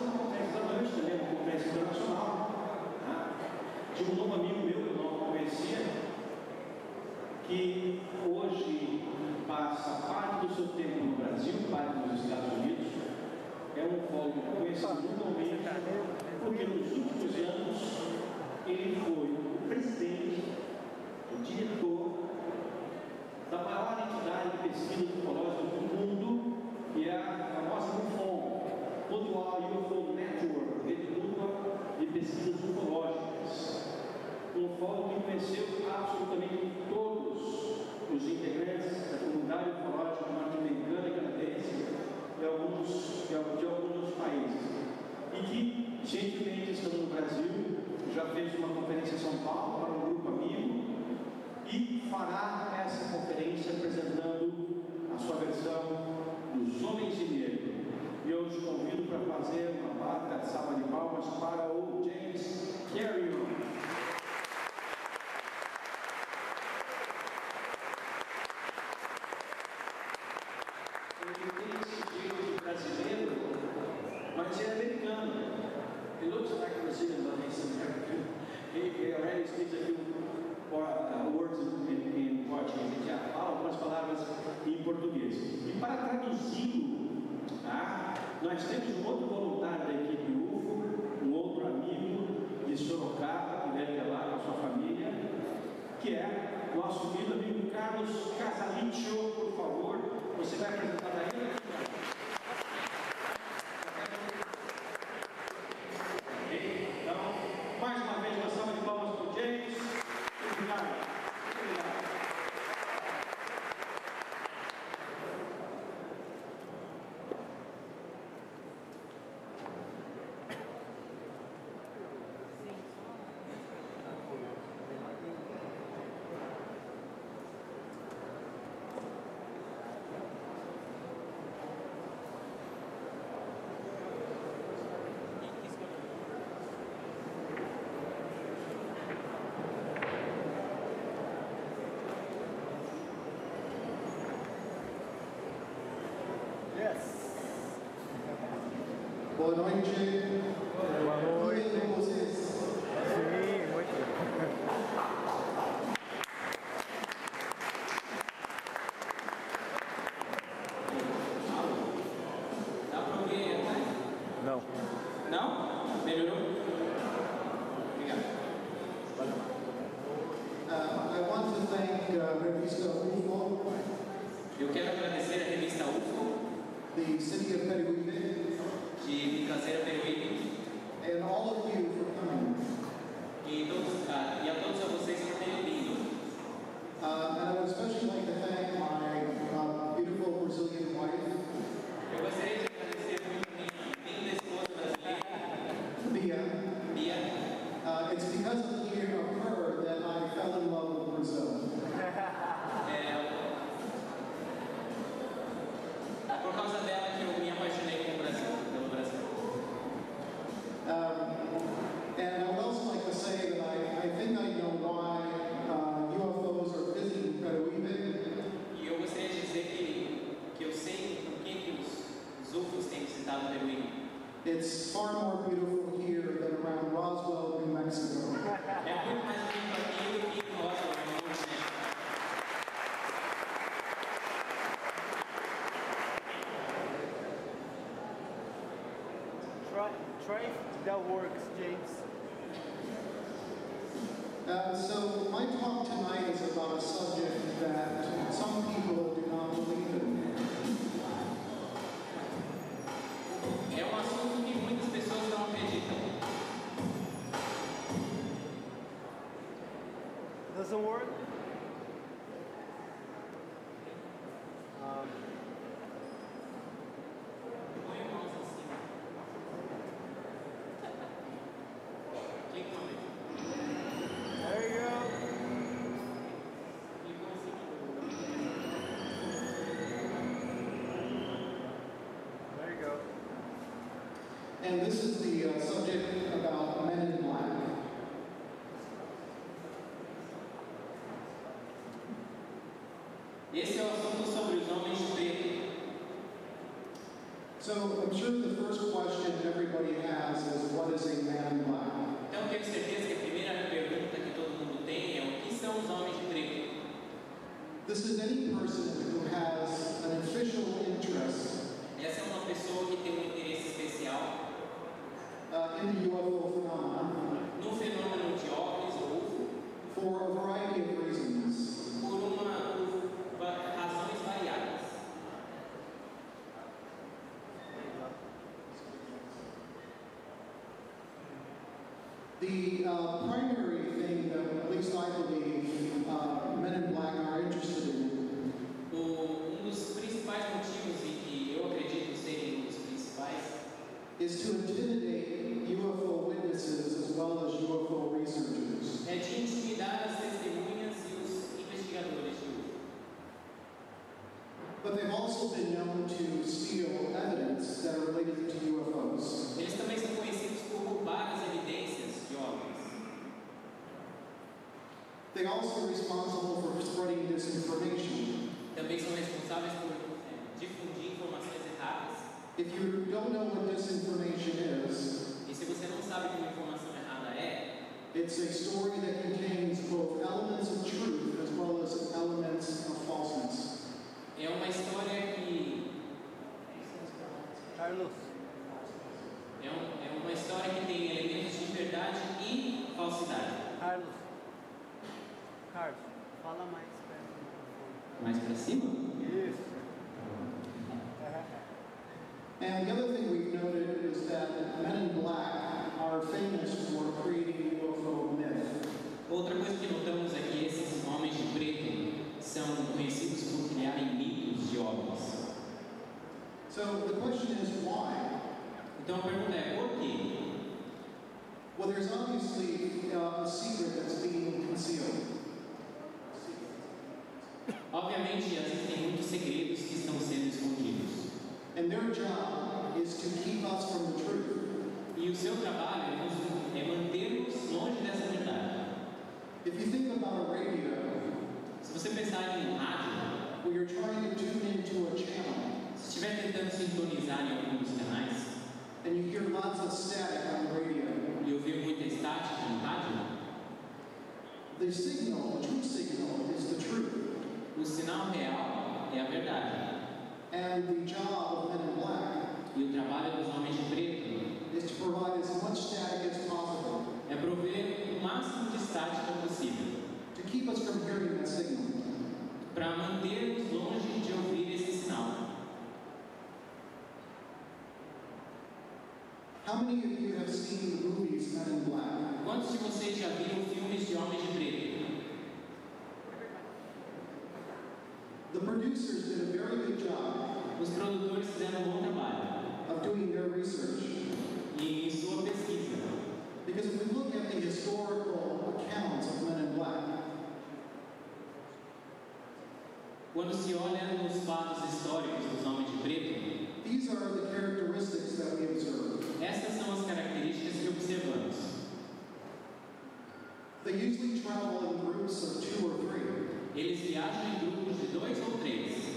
uma conferência da noite, também uma conferência internacional, né? De um novo amigo meu, que eu não conhecia, que hoje passa parte do seu tempo no Brasil, parte nos Estados Unidos. É um ufólogo conhecido mundialmente, porque nos últimos anos ele foi o presidente, o diretor da maior entidade de pesquisa ufológica do mundo, que é a famosa UFON, Worldwide UFO Network, rede dupla de pesquisas ufológicas. Um ufólogo que conheceu absolutamente todos os integrantes da comunidade ufológica norte-americana e canadense de alguns outros países. E que, gentilmente, estando no Brasil, já fez uma conferência em São Paulo para um grupo amigo e fará essa conferência apresentando a sua versão dos Homens de Negro. E eu os convido para fazer uma barca de salva de palmas para o James Carrion. Ele tem esse jeito de brasileiro, mas é americano. He looks like Brazilian, but he's American. He already speaks a few words in Portuguese. Ele já fala algumas palavras em português. E para traduzi-lo, tá? Nós temos um outro voluntário da equipe UFO, um outro amigo de Sorocaba, que deve ter lá com a sua família, que é o nosso querido amigo Carlos Casalicio. Por favor, você vai apresentar a ele? Então, mais uma vez, uma salva de palmas para o James. Obrigado. Boa noite. Boa noite. Tudo bem com vocês? Sim, muito bem. Dá para ouvir, né? Não. Não? Melhorou? Obrigado. I want to thank Revista UFO, Eu quero agradecer a revista UFO, the city of Peruíbe, de Caseira Peruíbe, and all of you for coming. e a todos vocês por terem vindo. And I would especially like to thank my beautiful Brazilian wife, Eu gostaria de agradecer muito a minha linda esposa brasileira, Bia. Bia. It's because of her that I fell in love with Brazil. Por causa dela que eu me apaixonei pelo Brasil. And I would also like to say that I think I know why UFOs are busy in Peruíbe. E eu gostaria de dizer que eu sei por que os UFOs têm visitado Peruíbe. It's far more beautiful here than around Roswell, New Mexico. É muito mais lindo aqui do que em Roswell, no Novo México. Try if that works, James. So my talk tonight is about a subject that some people do not believe in. É um assunto que muitas pessoas não acreditam. Doesn't work? Põe a mão assim. Clica uma vez. There you go. Clicou assim. There you go. And this is the subject about Men in Black. Esse é o assunto sobre os homens pretos. So I'm sure the first question everybody has is, what is a man in black? Então eu tenho certeza que a primeira pergunta que todo mundo tem é o que são os homens de preto? This is any person who has an official interest Essa é uma pessoa que tem um interesse especial in the UFO phenomenon no fenômeno de OVNIs ou UFO for a variety of reasons. por razões variadas. The primary thing that, at least I believe, men in black are interested in Dos principais motivos e que eu acredito serem os principais is to intimidate UFO witnesses as well as UFO researchers. é de intimidar as testemunhas e os investigadores de UFO. But they've also been known to steal evidence that are related to UFOs. Eles também são conhecidos por roubar as evidências de OVNIs. They're also responsible for spreading disinformation. Também são responsáveis por difundir informações erradas. If you don't know what disinformation is, E se você não sabe o que uma informação errada é, it's a story that contains both elements of truth as well as elements of falseness. é uma história que Carlos. é uma história que tem elementos de verdade e falsidade. Carlos. Carlos, fala mais perto do microfone. Mais pra cima? Isso. And the other thing we've noted is that men in black are famous for creating UFO myth. Outra coisa que notamos é que esses homens de preto são conhecidos por criarem mitos de OVNIs. So the question is why? Então a pergunta é por quê? Well, there's obviously a secret that's being concealed. Obviamente existem muitos segredos que estão sendo escondidos. And their job is to keep us from the truth. E o seu trabalho é manter-nos longe dessa verdade. If you think about a radio, Se você pensar em um rádio, where you're trying to tune into a channel, se estiver tentando sintonizar em algum dos canais and you hear lots of static on the radio, e ouvir muita estática no rádio, the signal, the true signal, is the truth. o sinal real é a verdade. And the job of men in black E o trabalho dos homens de preto is to provide as much static as possible é prover o máximo de estática possível to keep us from hearing that signal. para manter-nos longe de ouvir esse sinal. How many of you have seen the movies Men in Black? Quantos de vocês já viram filmes de homens de preto? The producers did a very good job Os produtores fizeram um bom trabalho of doing their research. em sua pesquisa. Because if we look at the historical accounts of Men in Black, Quando se olha nos fatos históricos dos homens de preto, these are the characteristics that we observe. essas são as características que observamos. They usually travel in groups of 2 or 3. Eles viajam em grupos de 2 ou 3.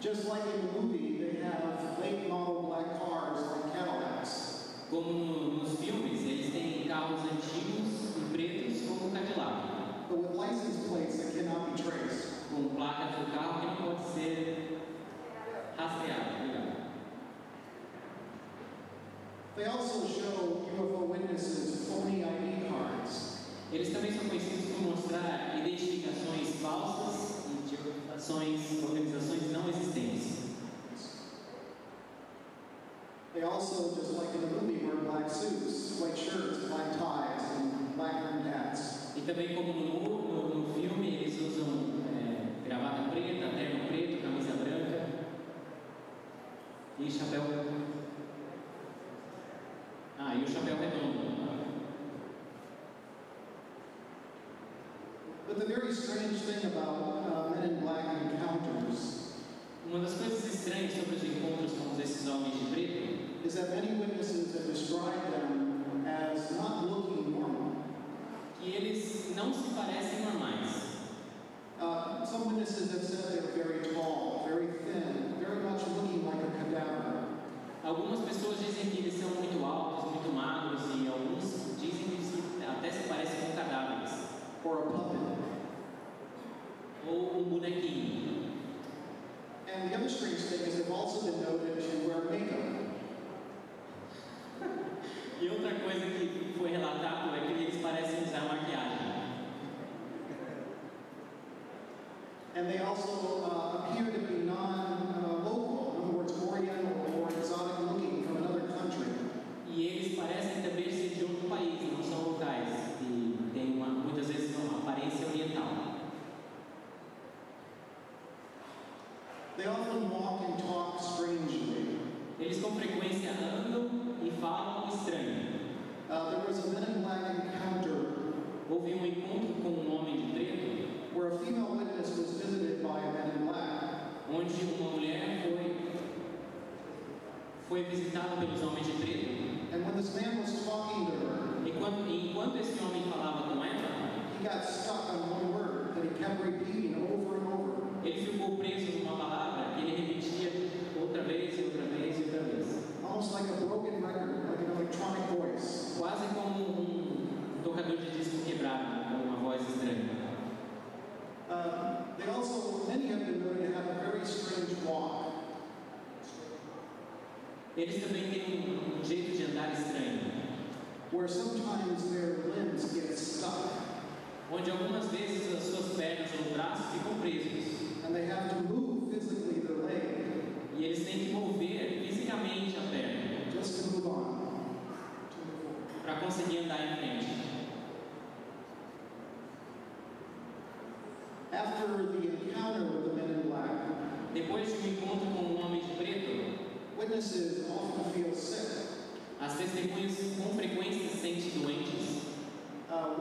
Just like in the movie, they have late model black cars like Cadillacs. Como nos filmes, eles têm carros antigos e pretos como Cadillac, But with license plates that cannot be traced. com placas do carro que não pode ser rastreado. Obrigado. They also show UFO witnesses phony ID cards. Eles também são conhecidos por mostrar identificações falsas de organizações não existentes. They also, just like in the movie, wear black suits, white shirts, black ties, and black rimmed hats. E também como no filme, eles usam gravata preta, terno preto, camisa branca e chapéu. Ah, e o chapéu redondo. But the very strange thing about Men in Black encounters Uma das coisas estranhas sobre os encontros com esses homens de preto is that many witnesses have described them as not looking normal. que eles não se parecem normais. Some witnesses have said they're very tall, very thin, very much looking like a cadaver. E outra coisa que foi relatado é que eles parecem usar maquiagem. And they also appear to be non-local, in other words, oriental or exotic looking from another country. E eles parecem também ser de outro país, não são locais. E tem muitas vezes uma aparência oriental. They often walk and talk strangely. Eles com frequência andam e falam estranho. There was a Men in Black encounter Houve encontro com um homem de preto, where a female witness was visited by a Man in Black. onde uma mulher foi visitada pelos homens de preto. And when this man was talking to her, E enquanto esse homem falava com ela, he got stuck on one word that he kept repeating over and over. ele ficou preso numa palavra que ele repetia outra vez, e outra vez, e outra vez. Almost like a broken record, like an electronic voice. Quase como tocador de disco quebrado, com uma voz estranha. They also, many of them known to have a very strange walk. Eles também têm um jeito de andar estranho, Where sometimes their limbs get stuck onde algumas vezes as suas pernas ou braços ficam presos. and they have to move physically their leg E eles têm que mover fisicamente a perna just to move on. para conseguir andar em frente. After the encounter with the Men in Black, Depois de um encontro com um homem de preto, witnesses often feel sick, as testemunhas com frequência se sentem doentes,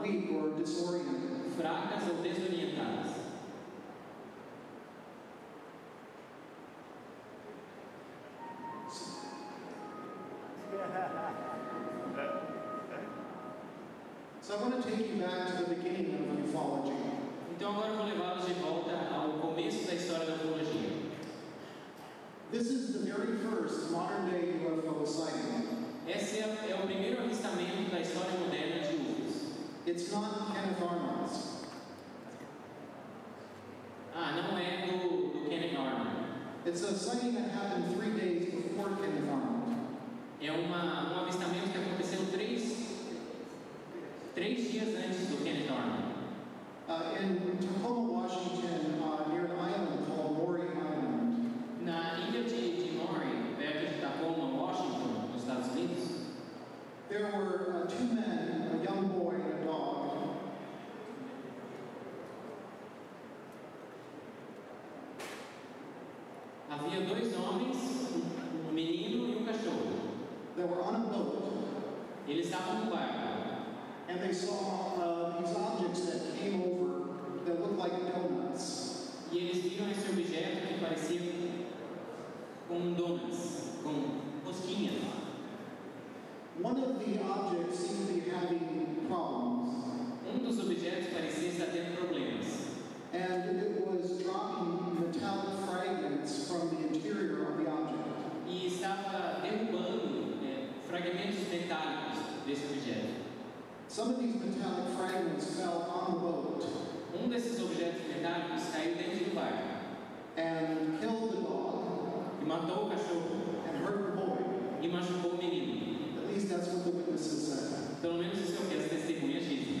weak or disoriented. fracas ou desorientadas. So I want to take you back to the beginning of ufology. Então agora eu vou levá-los de volta ao começo da história da ufologia. This is the very first modern day UFO sighting. Esse é o primeiro avistamento da história moderna de UFOs. It's not Kenneth Arnold's. Não é do Kenneth Arnold. It's a sighting that happened 3 days before Kenneth Arnold. É um avistamento que aconteceu três dias antes do Kenneth Arnold. In Tacoma, Washington, near an island called Maury Island. Na ilha de Maury, perto de Tacoma, Washington, nos Estados Unidos, There were 2 men, a young boy and a dog. havia 2 homens, um menino e um cachorro. That were on a boat, Eles estavam no barco and they saw these objects that came over that looked like donuts. e eles viram esse objeto que parecia com donuts, com rosquinhas. One of the objects seemed to be having problems, Dos objetos parecia estar tendo problemas. and it was dropping metallic fragments from the interior of the object. E estava derrubando fragmentos metálicos desse objeto. Some of these metallic fragments fell on the boat Desses objetos metálicos caiu dentro do barco and killed the dog e matou o cachorro and hurt the boy. e machucou o menino. At least that's what the witnesses said. Pelo menos isso é o que as testemunhas dizem.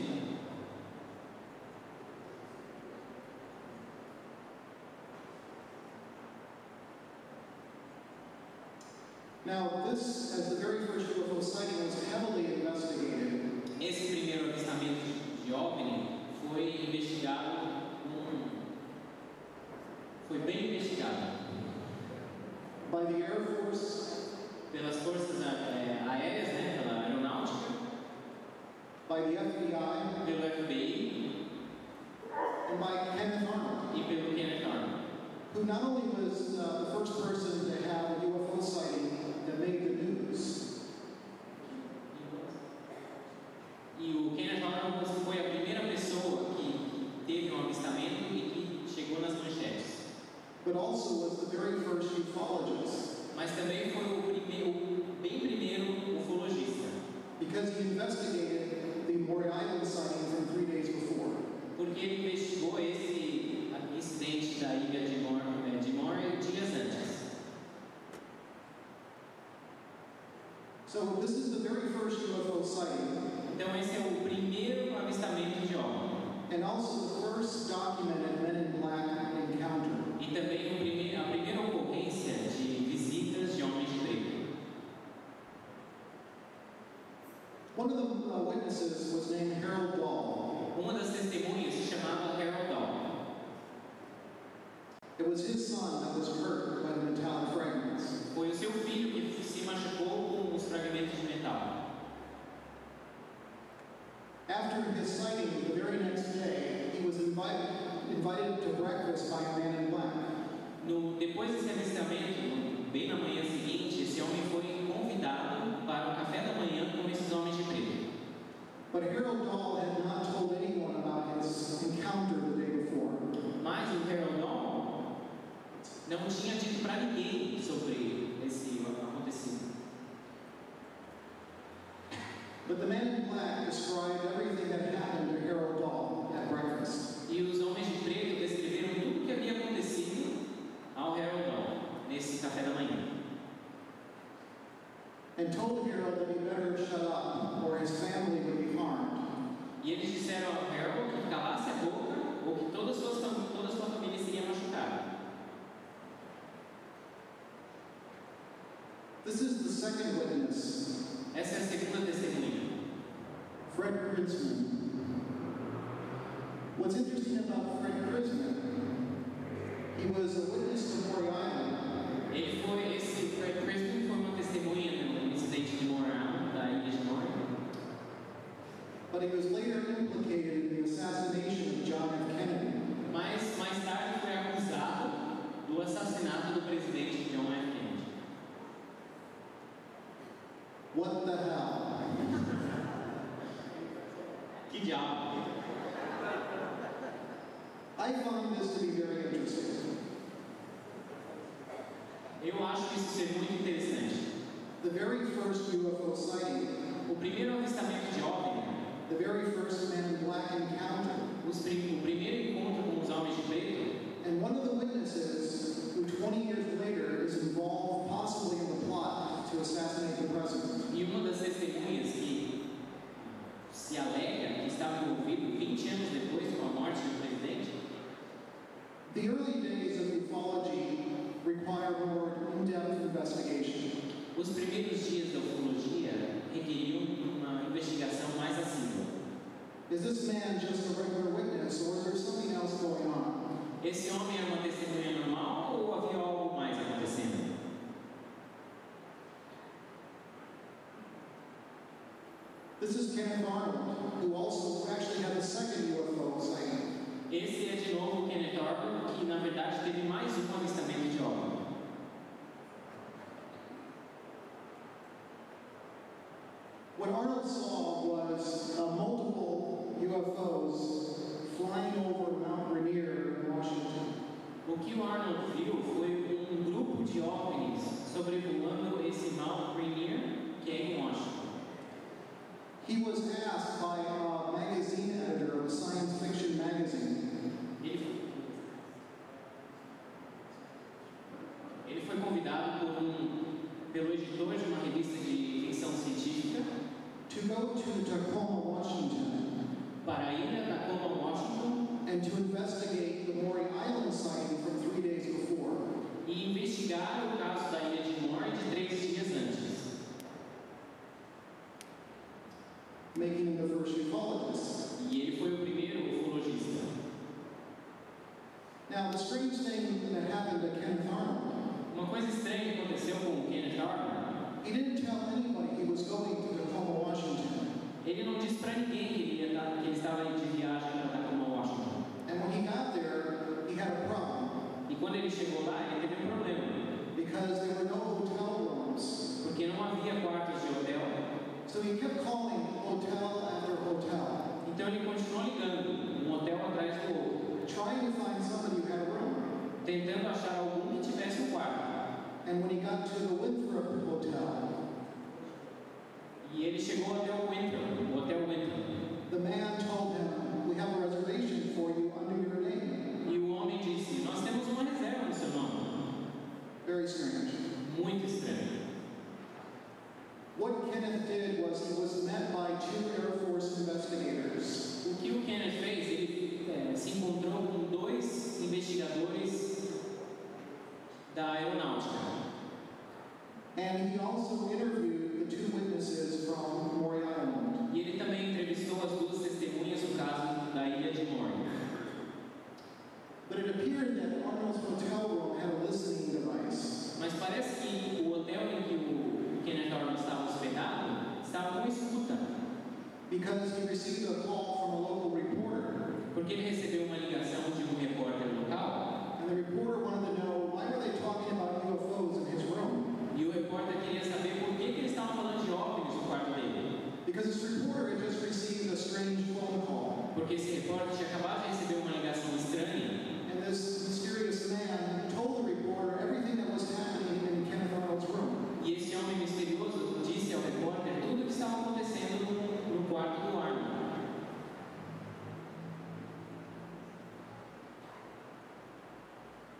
Now, this, as the very first UFO sighting, was heavily investigated. Esse primeiro avistamento de OVNI foi investigado, foi bem investigado By the Air Force, pelas forças aéreas, pela aeronáutica, by the FBI, pelo FBI and by Kenneth Arnold, e pelo Kenneth Arnold. who not only was the first person to have a UFO sighting that made the news, E o Kenneth Arnold foi a primeira pessoa que teve um avistamento e que chegou nas manchetes. but also was the very first ufologist, Mas também foi o bem primeiro ufologista, because he investigated the Maury Island sighting from 3 days before. porque ele investigou esse incidente da ilha de Maury dias antes. So this is the very first UFO sighting, Então esse é o primeiro avistamento de OVNI. and also the first documented Men in Black encounter. E também a primeira ocorrência de visitas de homens de preto. One of the witnesses was named Harold Dahl. Uma das testemunhas se chamava Harold Dahl. It was his son that was hurt by the metallic fragments. Foi o seu filho que se machucou com os fragmentos de metal. After his sighting, the very next day, he was invited to breakfast by a man in black. Depois desse avistamento, bem na manhã seguinte, esse homem foi convidado para o café da manhã com esses homens de preto. But Harold Dahl had not told anyone about his encounter the day before. Mas o Harold Dahl não tinha dito para ninguém sobre esse acontecido. But the man in black described everything that happened to Harold Dahl at breakfast. E os homens de preto descreveram tudo o que havia acontecido ao Harold Dahl nesse café da manhã. And told Harold that he better shut up or his family would be harmed. E eles disseram ao Harold que calasse a boca ou que toda a sua família seria machucada. This is the second witness, Essa é a segunda testemunha. Fred Kritzman. What's interesting about Fred Kritzman, he was a witness to Maury Island. Esse Fred Kritzman foi uma testemunha no incidente de Maury Island, da ilha de Maury. But he was later implicated in the assassination of John F. Kennedy. Mas mais tarde foi acusado do assassinato do presidente John F. Kennedy. What the hell? Que diabo! I find this to be very interesting. Eu acho isso ser muito interessante. The very first UFO sighting, O primeiro avistamento de OVNI, the very first Man in Black encounter, o primeiro encontro com os homens de preto, and one of the witnesses who 20 years later is involved possibly in the plot to assassinate the president. e uma das testemunhas que se alega que estava envolvido 20 anos depois com a morte do presidente. The early days of ufology require more in-depth investigation. Os primeiros dias da ufologia requeriam uma investigação mais assídua. Is this man just a regular witness, or is there something else going on? Esse homem era uma testemunha normal ou havia algo mais acontecendo? This is Kenneth Arnold, who also actually had a second UFO sighting. Esse é de novo o Kenneth Arnold, que na verdade teve mais um avistamento de OVNI. What Arnold saw was multiple UFOs flying over Mount Rainier in Washington. O que o Arnold viu foi um grupo de OVNIs sobrevoando esse Mount Rainier, que é em Washington. He was asked by a magazine editor of a science fiction magazine, Ele foi convidado pelo editor de uma revista de ficção científica to go to Tacoma, Washington, para ir a Tacoma, Washington, and to investigate the Maury Island sighting from 3 days before. e investigar o caso da ilha de Maury de 3 dias antes, Making him the first ufologist. e ele foi o primeiro ufologista. Now, the strange thing that happened to Kenneth Arnold, Uma coisa estranha que aconteceu com o Kenneth Arnold, he didn't tell anybody he was going to Tacoma, Washington. ele não disse para ninguém que ele estava de viagem para Tacoma, Washington. And when he got there, he had a problem E quando ele chegou lá, ele teve um problema, because there were no hotel rooms. porque não havia quartos de hotel. So he kept calling hotel after hotel, Então ele continuou ligando, um hotel atrás do outro, trying to find somebody who had a room. tentando achar algum que tivesse um quarto. And when he got to the Winthrop Hotel, E ele chegou até o Hotel Winthrop. the man told him, "We have a reservation for you under your name." E o homem disse, nós temos uma reserva no seu nome. Very strange. Muito estranho. What Kenneth Kenneth did was he was met by 2 Air Force investigators. O que o Kenneth fez, ele se encontrou com 2 investigadores da aeronáutica. And he also interviewed the 2 witnesses from Maury Island. E ele também entrevistou as 2 testemunhas do caso da ilha de Maury. But it appeared that Arnold's hotel room had a listening device. Mas parece que o hotel em que o Kenneth Arnold estava hospedado estava com escuta, Because he received a call from a local reporter. porque ele recebeu uma ligação de um repórter local And the reporter wanted to know, why were they talking about UFOs in his room? e o repórter queria saber por que eles estavam falando de OVNIs no quarto dele. Because this reporter had just received a strange phone call. Porque esse repórter tinha acabado de receber uma ligação estranha And this mysterious man told the reporter everything that was happening in Kenneth Arnold's room. e esse homem misterioso disse ao repórter tudo o que estava acontecendo no quarto do Arnold.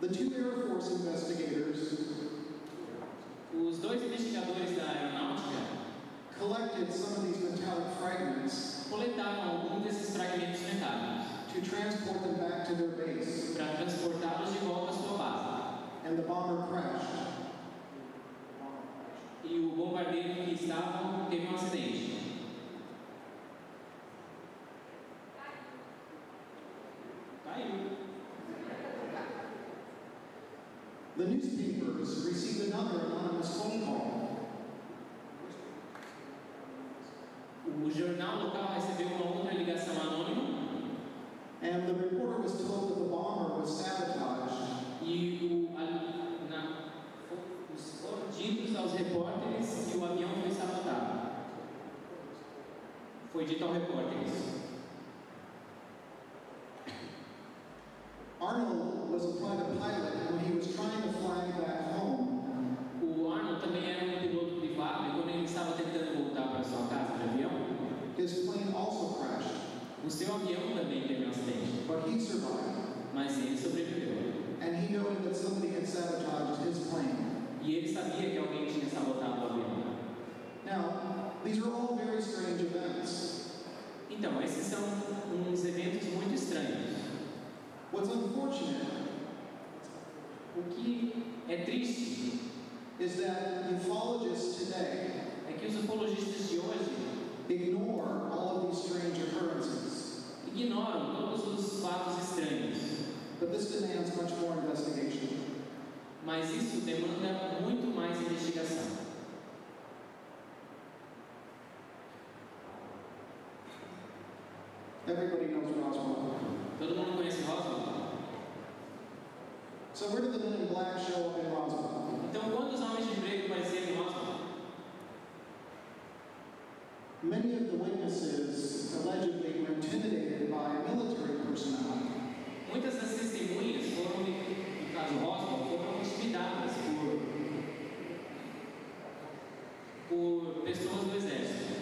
The 2 Air Force investigators Os 2 investigadores da aeronáutica collected some of these metallic fragments coletaram alguns desses fragmentos metálicos to transport them back to their base. para transportá-los de volta à sua base. And the bomber crashed. E o bombardeiro em que estavam teve um acidente. Caiu. The newspapers received another anonymous phone call. O jornal local recebeu uma outra ligação anônima And the reporter was told that the bomber was sabotaged. e foram ditos aos repórteres que o avião foi sabotado. Foi dito aos repórteres. Arnold was a private pilot, and when he was trying to fly back home, O Arnold também era um piloto privado e quando ele estava tentando voltar para sua casa de avião, his plane also crashed, o seu avião também teve um acidente, but he survived. mas ele sobreviveu. And he noted that somebody had sabotaged his plane. E ele sabia que alguém tinha sabotado o avião. Now, these are all very strange events. Então, esses são uns eventos muito estranhos. What's unfortunate O que é triste is that ufologists today é que os ufologistas de hoje ignore all of these strange occurrences. ignoram todos os fatos estranhos, But this demands much more investigation. mas isso demanda muito mais investigação. Everybody knows Roswell. Todo mundo conhece Roswell? So where did the men in black show up in Roswell? Então, quantos homens de preto apareceram em Roswell? Many of the witnesses allegedly were intimidated by military personnel. Muitas das testemunhas foram, no caso Roswell, foram intimidadas por pessoas do exército.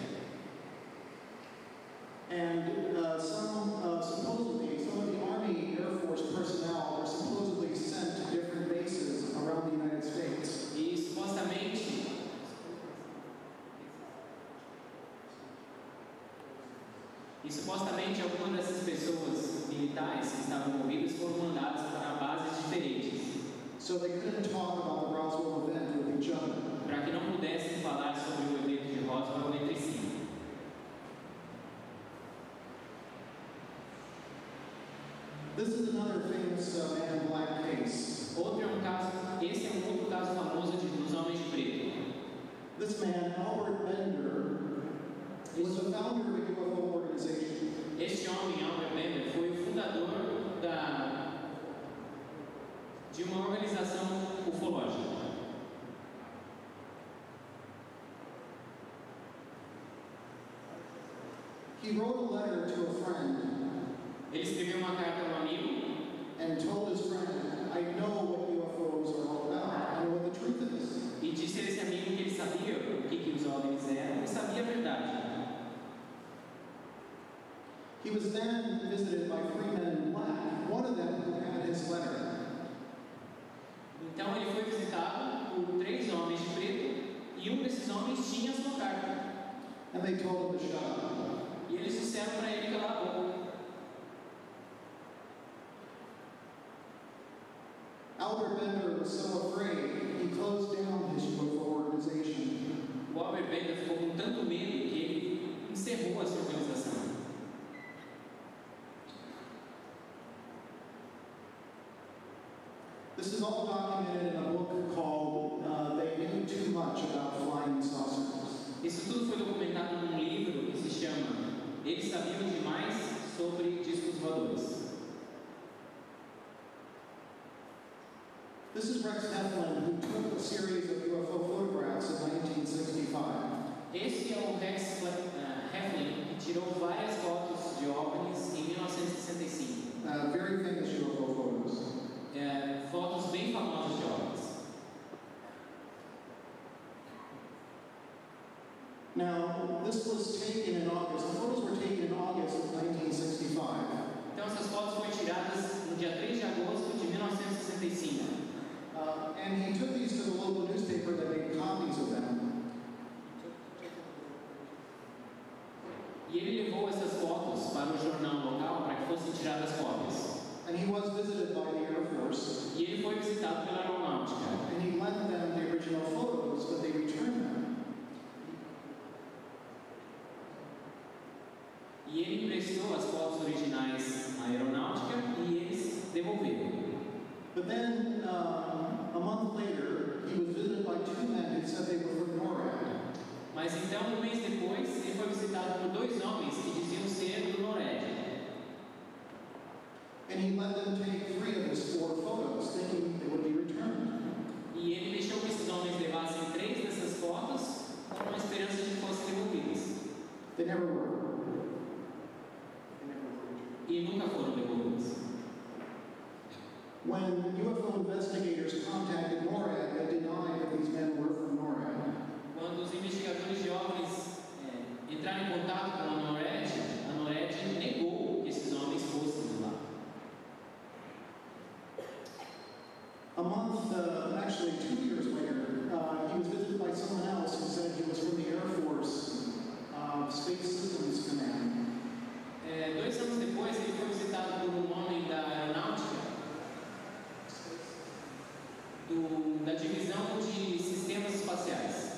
And supposedly, some of the Army Air Force personnel were supposedly sent to different bases around the United States. E supostamente algumas dessas pessoas militares que estavam envolvidas foram mandadas para bases diferentes, So they couldn't talk about the Roswell event with each other. para que não pudessem falar sobre o evento de Roswell entre si. This is another famous man in black case. Esse é um outro caso famoso dos homens de preto. This man, Albert Bender, was the founder of a UFO organization. Este homem, Albert Bender, foi o fundador de uma organização ufológica. He wrote a letter to a friend Ele escreveu uma carta a um amigo and told his friend, I know what UFOs are all about. I know what the truth is. e disse a esse amigo que ele sabia o que os OVNIs eram e sabia a verdade. He was then visited by 3 men in black, one of them who had his letter. Então ele foi visitado por 3 homens de preto e um desses homens tinha a sua carta. And they told him to shut up. E eles disseram para ele calar a boca. Albert Bender was so afraid, he closed down his UFO organization. O Albert Bender ficou com tanto medo que ele encerrou a sua organização. This is all documented in a book called They Knew Too Much About Flying Saucers. Isso tudo foi documentado num livro que se chama Eles Sabiam Demais sobre Discos Voadores. This is Rex Heflin, who took a series of UFO photographs in 1965. Esse é o Rex Heflin, que tirou várias fotos de OVNIs em 1965. Very famous UFO photos. Fotos bem famosas de OVNIs. Now, this was taken in August. The photos were taken in August of 1965. Então essas fotos foram tiradas no dia 3 de agosto de 1965. And he took these to the local newspaper that made copies of them. E ele levou essas fotos para o jornal local para que fossem tiradas cópias. And he was visited by the Air Force. E ele foi visitado pela aeronáutica. And he lent them the original photos, but they returned them. E ele emprestou as fotos originais à aeronáutica e eles devolveram. But then, a month later, he was visited by two men who said they were from NORAD. Mas então, um mês depois, ele foi visitado por dois homens que diziam ser do NORAD. And he let them take 3 of his 4 photos, thinking they would be returned. E ele deixou que esses homens levassem 3 dessas fotos com a esperança de que fossem devolvidas. They never were. E nunca foram devolvidas. When UFO investigators contacted NORAD, they denied that these men were from NORAD. Quando os investigadores de OVNIs entraram em contato com a NORAD negou que esses homens fossem de lá. A month, actually 2 years later, he was visited by someone else who said he was from the Air Force Space Systems Command. 2 anos depois, ele foi visitado por um homem da aeronáutica, da divisão de sistemas espaciais.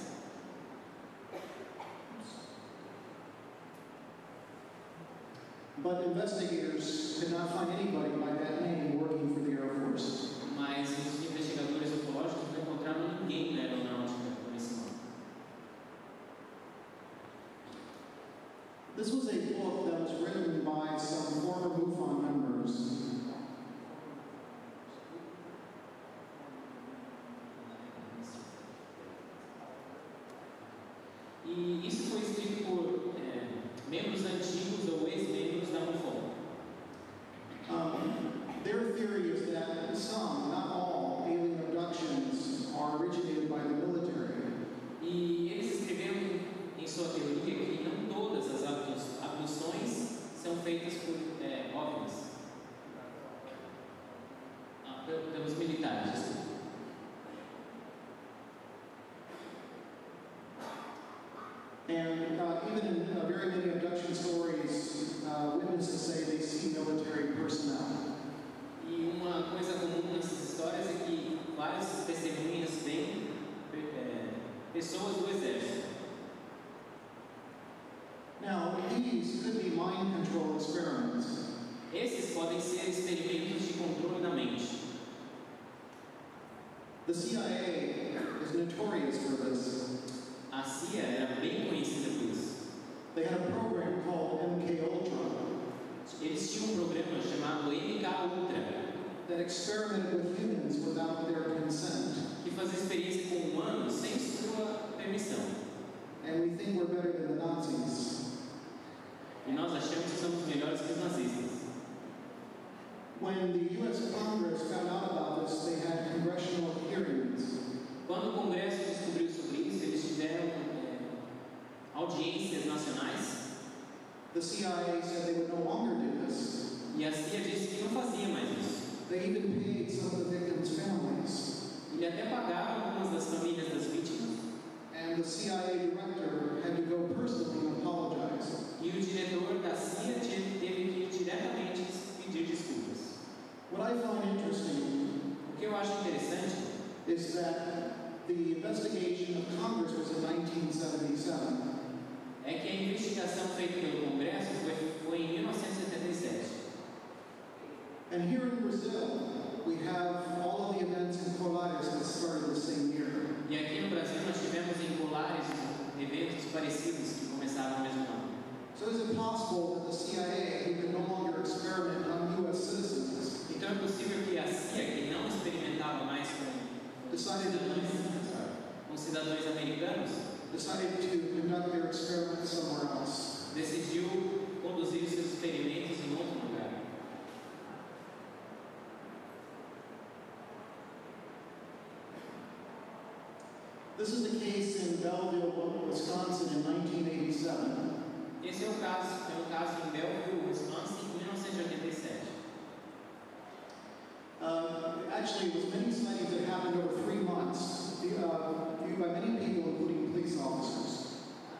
But investigators could not find anybody by that name working for the Air Force. Mas os investigadores ufológicos não encontraram ninguém na aeronáutica com esse nome. This was a book that was written by some former MUFON members. E isso foi escrito por membros antigos ou ex-membros da MUFON. Their theory is that some, not all, alien abductions are originated by the military. E eles escreveram em sua teoria que não todas as abduções são feitas por OVNIs. Pelos militares. And even in very many abduction stories, witnesses say they see military personnel. E uma coisa comum nessas histórias é que várias testemunhas veem pessoas do exército. Now, these could be mind control experiments. Esses podem ser experimentos de controle da mente. The CIA is notorious for this. A CIA era bem conhecida por isso. They had a program called MKUltra Eles tinham um programa chamado MKUltra, that experimented with humans without their consent. que fazia experiência com humanos sem sua permissão. And we think we're better than the Nazis. E nós achamos que somos melhores que os nazistas. When the U.S. Congress found out about this, they had congressional hearings. Quando o Congresso descobriu sobre isso, eles tiveram audiências nacionais. The CIA said they would no longer do this. E a CIA disse que não fazia mais isso. They even paid some of the victims' families. Ele até pagava algumas das famílias das vítimas. And the CIA director had to go personally on feito pelo Congresso foi em 1977. And here in Brazil, we have all of the events in Colares that started the same year. E aqui no Brasil nós tivemos em Colares eventos parecidos que começaram no mesmo ano. So is it possible that the CIA, who can no longer experiment on U.S. citizens, Então é possível que a CIA, que não experimentava mais decided com cidadãos americanos, to conduct their experiments somewhere else? decidiu conduzir os seus experimentos em outro lugar. This is the case in Belleville, Wisconsin in 1987. Esse é um caso em Belleville, Wisconsin, em 1987. Actually, it was many sightings that happened over 3 months, viewed by many people, including police officers.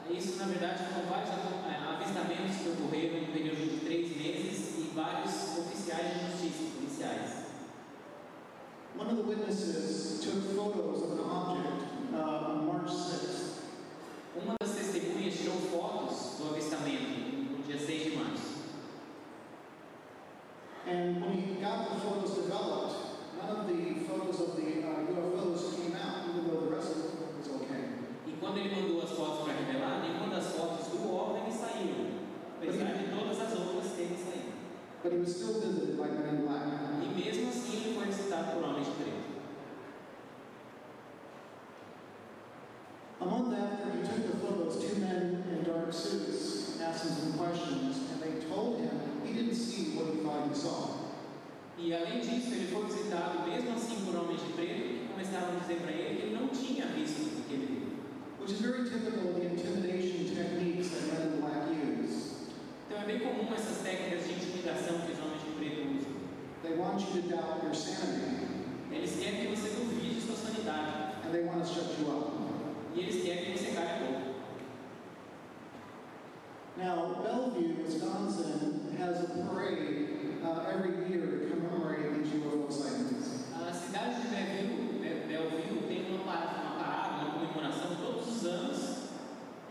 Isso, na verdade, foram vários avistamentos que ocorreram no período de 3 meses e vários oficiais de justiça, policiais. One of the witnesses took photos of an object on March 6th. Uma das testemunhas tirou fotos do avistamento no dia 6 de março. And when he got the photos developed, none of the photos of the UFOs came out, even though the rest of it was okay. E quando ele mandou as fotos para revelar, nenhuma das fotos do OVNI saíram, apesar de todas as outras terem saído. But he was still visited by men in black. E mesmo assim ele foi visitado por homens de preto. A month after he took the photos, 2 men in dark suits asked him some questions, and they told him he didn't see what he thought he saw. E além disso, ele foi visitado mesmo assim por homens de preto que começaram a dizer para ele que ele não tinha visto o que ele viu. Which is very typical of the intimidation techniques that men in black use. Então é bem comum essas técnicas de intimidação que os homens de preto usam. They want you to doubt your sanity, Eles querem que você duvide sua sanidade. and they want to shut you up. E eles querem que você cale a boca. Now, Bellevue, Wisconsin, has a parade every year to commemorate these UFO sightings. A cidade de Belleville tem uma parada, uma comemoração todos os anos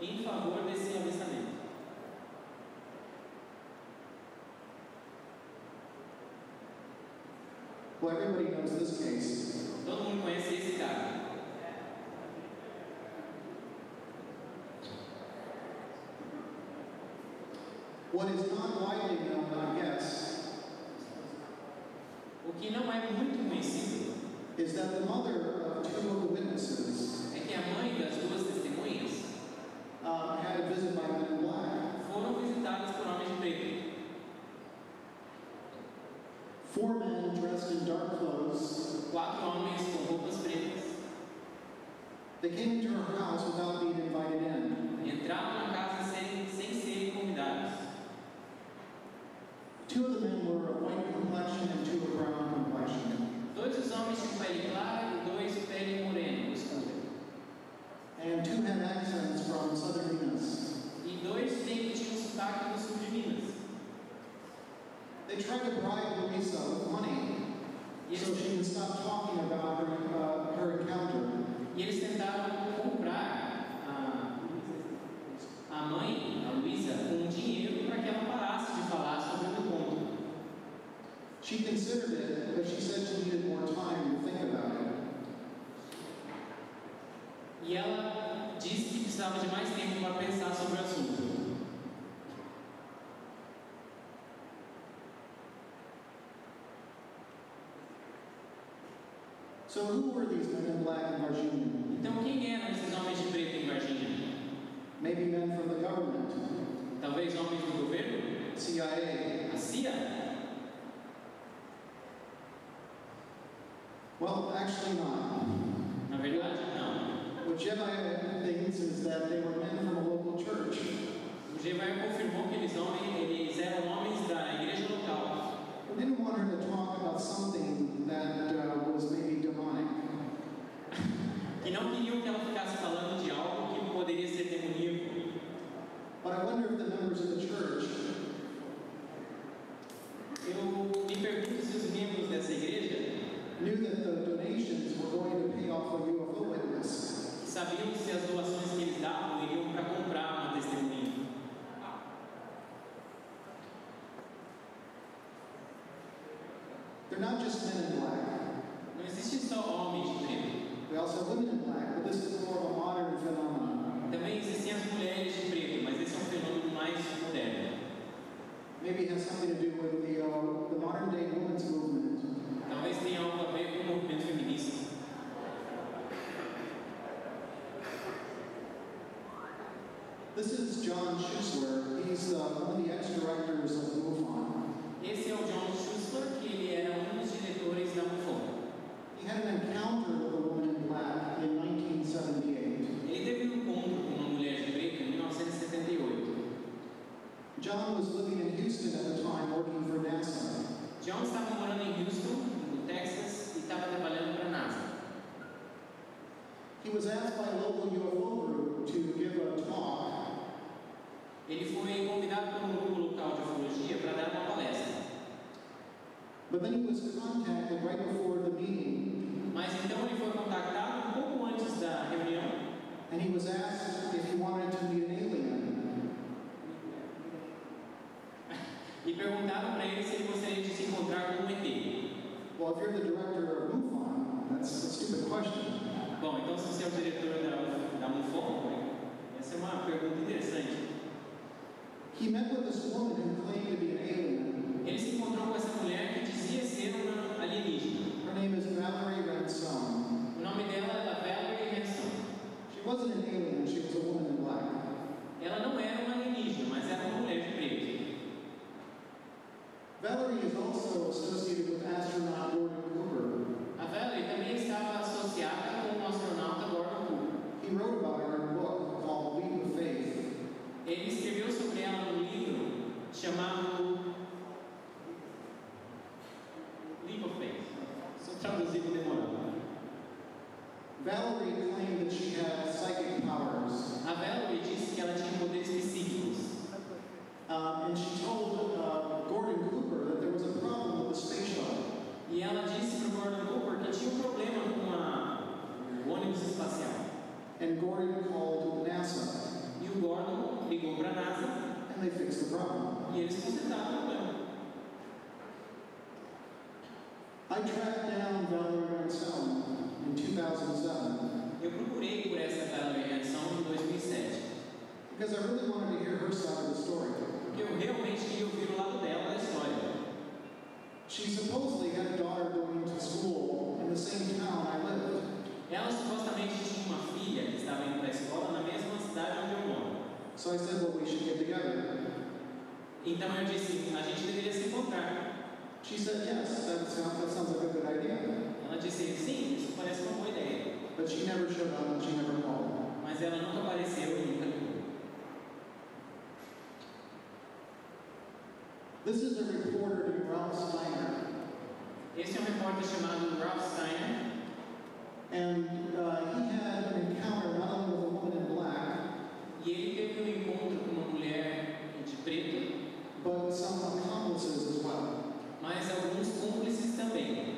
em favor desse avistamento. Well, everybody knows this case. Todo mundo conhece esse cara. What is not widely known, I guess, O que não é muito conhecido is that the mother of 2 of the witnesses é que a mãe das duas testemunhas had a visit by men in black. foram visitadas por homens de preto. 4 men dressed in dark clothes. 4 homens com roupas pretas They came into her house without being invited in. entraram na casa sem serem convidados. 2 of the men were of white complexion and 2 of brown complexion. 2 dos homens tinham pele clara e 2 pele morena, escura. And 2 had accents from southern Minas. E 2 tinham sotaque do sul de Minas. They tried to bribe Luisa with money so she would stop talking about her encounter. E eles tentaram comprar a mãe, a Luísa, com dinheiro para que ela parasse de falar sobre o encontro. She considered it, but she said she needed more time to think about it. E ela disse que precisava de mais tempo para pensar sobre o assunto. So who were these men in black in Virginia? Então quem eram esses homens de preto em Varginha? Maybe men from the government, Talvez homens do governo? CIA. A CIA? Well, actually not. Na verdade, não. What Jedi thinks is that they were men from a local church. O GVR confirmou que eles eram homens da igreja local. They didn't want her to talk about something that was maybe demonic. Que não queriam que ela ficasse falando de algo que poderia ser demoníaco. But I wonder if the members of the church Eu me pergunto se os membros dessa igreja knew that the donations were going to pay off a UFO witness. sabiam se as doações que eles davam iriam para comprar uma testemunha. John Schuessler. He's one of the ex-directors of MUFON. Esse é o John Schuessler, que ele era dos diretores da MUFON. He had an encounter with a woman in black in 1978. Ele teve encontro com uma mulher de preto em 1978. John was living in Houston at the time, working for NASA. John estava morando em Houston, no Texas, e estava trabalhando para a NASA. He was asked by a local UFO group to give a talk. Ele foi convidado por grupo local de ufologia para dar uma palestra. But then he was contacted right before the meeting, Mas então ele foi contactado um pouco antes da reunião and he was asked if he wanted to be an alien. e perguntaram para ele se ele gostaria de se encontrar com um ET. Well, if you're the director of MUFON, that's a stupid question. Bom, então se você é o diretor da MUFON, essa é uma pergunta interessante. He met with this woman who claimed to be an alien. Ele se encontrou com essa mulher que dizia ser uma alienígena. Her name is Valerie Ransome. O nome dela era Valerie Hanson. She wasn't an alien, she was a woman in black. Ela não era uma alienígena, mas era uma mulher de preto. Valerie is also associated with astronaut Gordon Cooper. A Valerie também estava associada com o astronauta Gordon Cooper. He wrote about her in a book called Leap of Faith. Ele escreveu sobre ela num livro chamado Leap of Faith. Só traduzido demorado. Valerie claimed that she had psychic powers. A Valerie disse que ela tinha poderes psíquicos. And she told Gordon Cooper that there was a problem with the space shuttle. E ela disse para o Gordon Cooper que tinha um problema com o ônibus espacial. And Gordon called NASA. E o Gordon ligou para a NASA And they fixed the problem. e eles consertaram o problema. I tracked down Valerie Ransome in 2007 Eu procurei por essa Valerie Hanson em 2007, because I really wanted to hear her side of the story. porque eu realmente queria ouvir o lado dela da história. She supposedly had a daughter going to school in the same town I lived. Ela supostamente tinha uma filha que estava indo para a escola na mesma cidade onde eu moro. So I said, well, we should get together. Então eu disse, a gente deveria se encontrar. She said, yes, that sounds like a good idea. Ela disse, sim, isso parece uma boa ideia. But she never showed up and she never called. Mas ela nunca apareceu e nunca ligou. This is a reporter named Ralph Steiner. Esse é um repórter chamado Ralph Steiner. And he had an encounter not only with a woman in black, E ele teve encontro com uma mulher de preto, but some accomplices as well. mas alguns cúmplices também.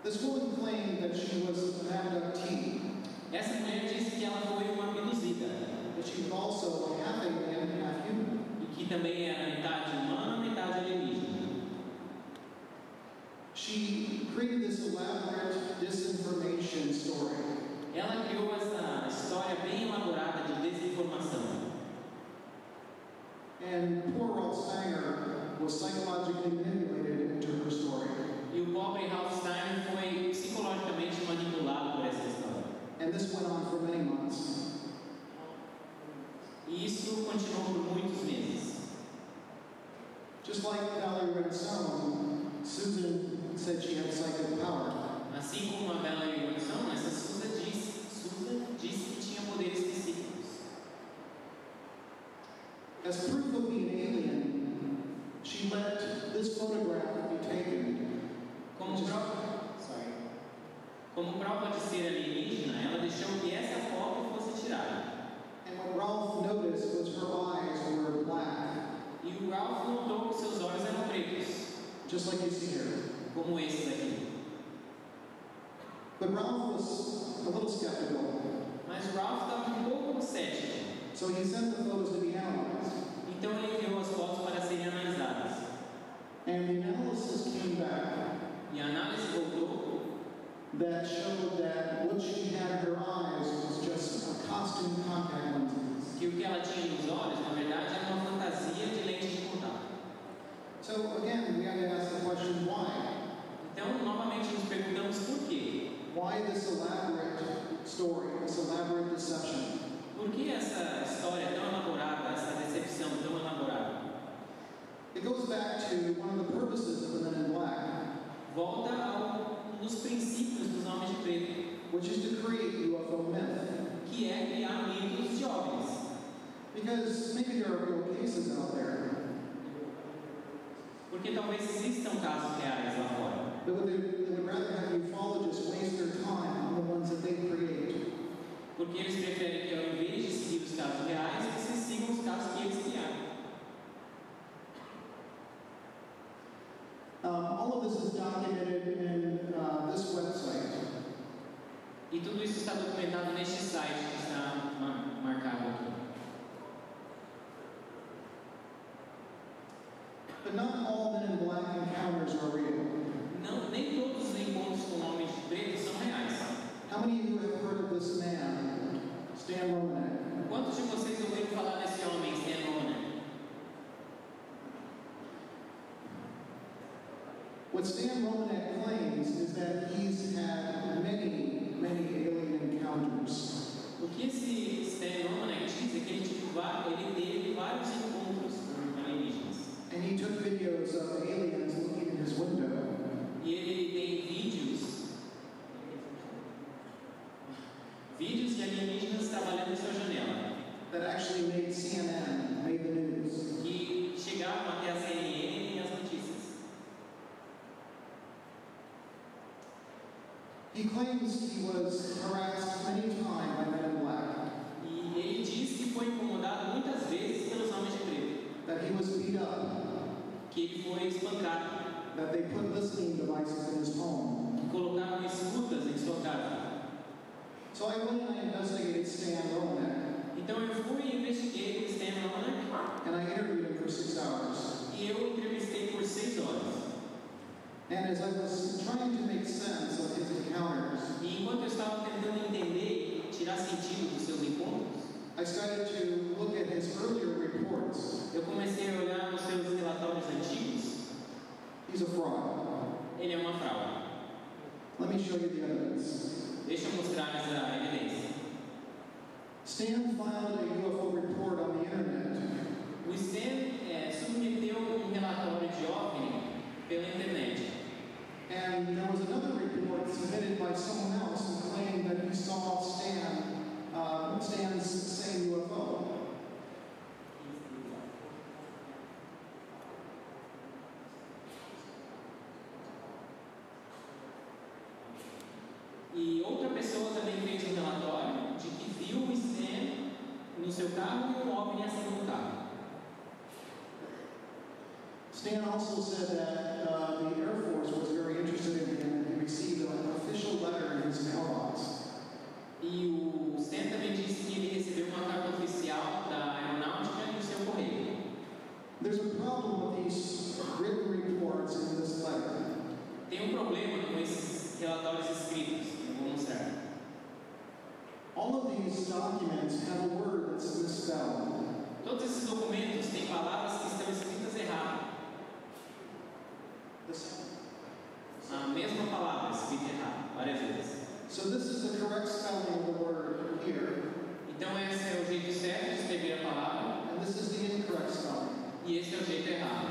This woman claimed that she was an abductee, Essa mulher disse que ela foi uma abduzida but she was also half alien, half human. e que também era metade humana, metade alienígena. She created this elaborate disinformation story. Ela criou essa história bem elaborada de desinformação. And poor Ralph Steiner was psychologically manipulated into her story. E o pobre Ralph Steiner foi psicologicamente manipulado por essa história. And this went on for many months. E isso continuou por muitos meses. Just like Valerie Ransome, Susan said she had psychic power. Assim como a Valerie Hanson, essa Susan disse que tinha poderes psíquicos. As proof of being alien, she let this photograph be taken. Como prova de ser alienígena, ela deixou que essa foto fosse tirada. And what Ralph noticed was her eyes were black, E o Ralph notou que seus olhos eram pretos, just like you see here. como esses aqui. But Ralph was a little skeptical, Mas o Ralph estava um pouco cético. so he sent the photos to be analyzed. Então ele enviou as fotos para serem analisadas. And the analysis came back E a análise voltou that showed that what she had in her eyes was just a costume contact lenses. que o que ela tinha nos olhos, na verdade, era uma fantasia de lente de contato. So again, we have to ask the question, why? Então, novamente, nos perguntamos por quê. Why this elaborate story, this elaborate deception? Por Por que essa história tão elaborada, essa decepção tão elaborada? It goes back to one of the purposes of the Men in Black, Volta a dos princípios dos Homens de Preto, which is to create UFO myth. que é criar mitos de OVNIs. Because maybe there are real cases out there, Porque talvez existam casos reais lá fora. but they would rather have ufologists waste their time on the ones that they create. Porque eles preferem que, ao invés de seguir os casos reais, vocês sigam os casos que eles criaram. All of this is documented in this website. E tudo isso está documentado neste site que está marcado aqui. But not all Men in Black encounters are real. Não, nem todos os encontros com homens de preto são reais. How many of you have heard of this man, Stan Romanek? Quantos de vocês ouviram falar desse homem, Stan Romanek? What Stan Romanek claims is that he's had many alien encounters. O que esse Stan Romanek diz é que ele teve vários encontros com alienígenas. And he took videos of aliens looking in his window. E ele tem vídeos de alienígenas trabalhando em sua janela, That actually made CNN, made the news. que chegaram até a CNN e as notícias. He claims he was harassed many times by Men in Black, E ele diz que foi incomodado muitas vezes pelos homens de preto, that he was beat up, que ele foi espancado, that they put listening devices in his home. que colocaram escutas em sua casa. So I went and I investigated Stan Romanek, Então eu fui e investiguei o Stan Romanek and I interviewed him for 6 hours. e eu entrevistei por 6 horas. And as I was trying to make sense of his encounters, E enquanto eu estava tentando entender, tirar sentido dos seus encontros, I started to look at his earlier reports. eu comecei a olhar nos seus relatórios antigos. He's a fraud. Ele é uma fraude. Let me show you the evidence. Deixa eu mostrar essa evidência. Stan filed a UFO report on the internet. O Stan submeteu um relatório de OVNI pela internet. And there was another report submitted by someone else who claimed that he saw Stan's same UFO. E outra pessoa também fez um relatório de que viu o Stan no seu carro e um OVNI acima do carro. Stan also said that the Air Force was very interested in him and he received an official letter in his mailbox. E o Stan também disse que ele recebeu uma carta oficial da aeronáutica no seu correio. There's a problem with these written reports in this letter. Tem um problema com esses relatórios escritos, eu vou mostrar. All of these documents have a word that's misspelled. Todos esses documentos têm palavras que estão escritas errado. A mesma palavra escrita errado, várias vezes. So this is the correct spelling of the word here, Então esse é o jeito certo de escrever a palavra and this is the incorrect spelling. e esse é o jeito errado.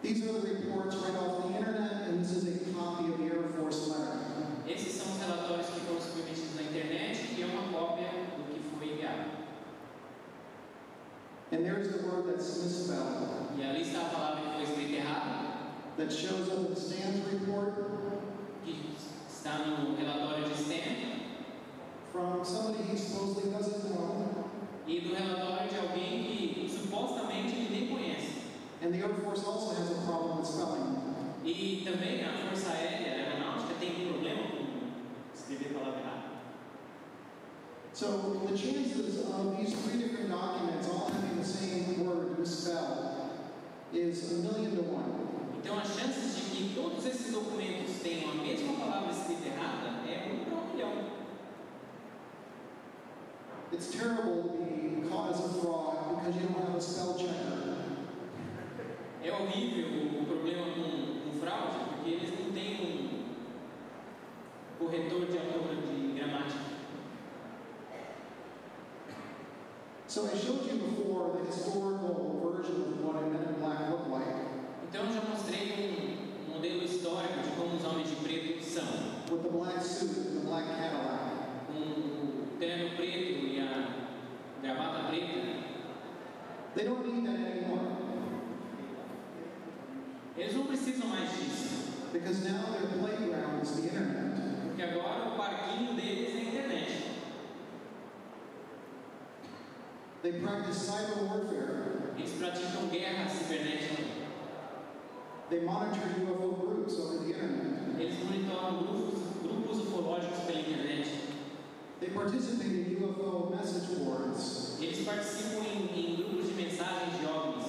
These are the reports right off the internet, and this is a copy of the Air Force letter. Esses são os relatórios que foram submetidos na internet e é uma cópia do que foi enviado. And there's the word that's misspelled, E ali está a palavra que foi escrita errada, that shows up in Stan's report que está no relatório de Stan, from somebody he supposedly doesn't know. e do relatório de alguém que supostamente ele nem conhece. And the Air Force also has a problem with spelling. E também a Força Aérea, a Aeronáutica, tem um problema com escrever a palavra errada. So the chances of these 3 different documents all having the same word misspelled is 1,000,000 to 1. Então as chances de que todos esses documentos tenham a mesma palavra escrita errada é 1 para 1.000.000. It's terrible to be caught as a fraud because you don't have a spell checker. É horrível o problema com fraude, porque eles não têm corretor de autor de gramática. So I showed you before the historical version of what a Men in Black looked like, Então eu já mostrei um modelo histórico de como os homens de preto são, with the black suit and the black Cadillac. com o terno preto e a gravata preta. They don't need that anymore, Eles não precisam mais disso, because now their playground is the internet. porque agora o parquinho deles é a internet. They practice cyber warfare. Eles praticam guerra cibernética. They monitor UFO groups over the internet. Eles monitoram grupos ufológicos pela internet. They participate in UFO message boards, Eles participam em grupos de mensagens de OVNIs,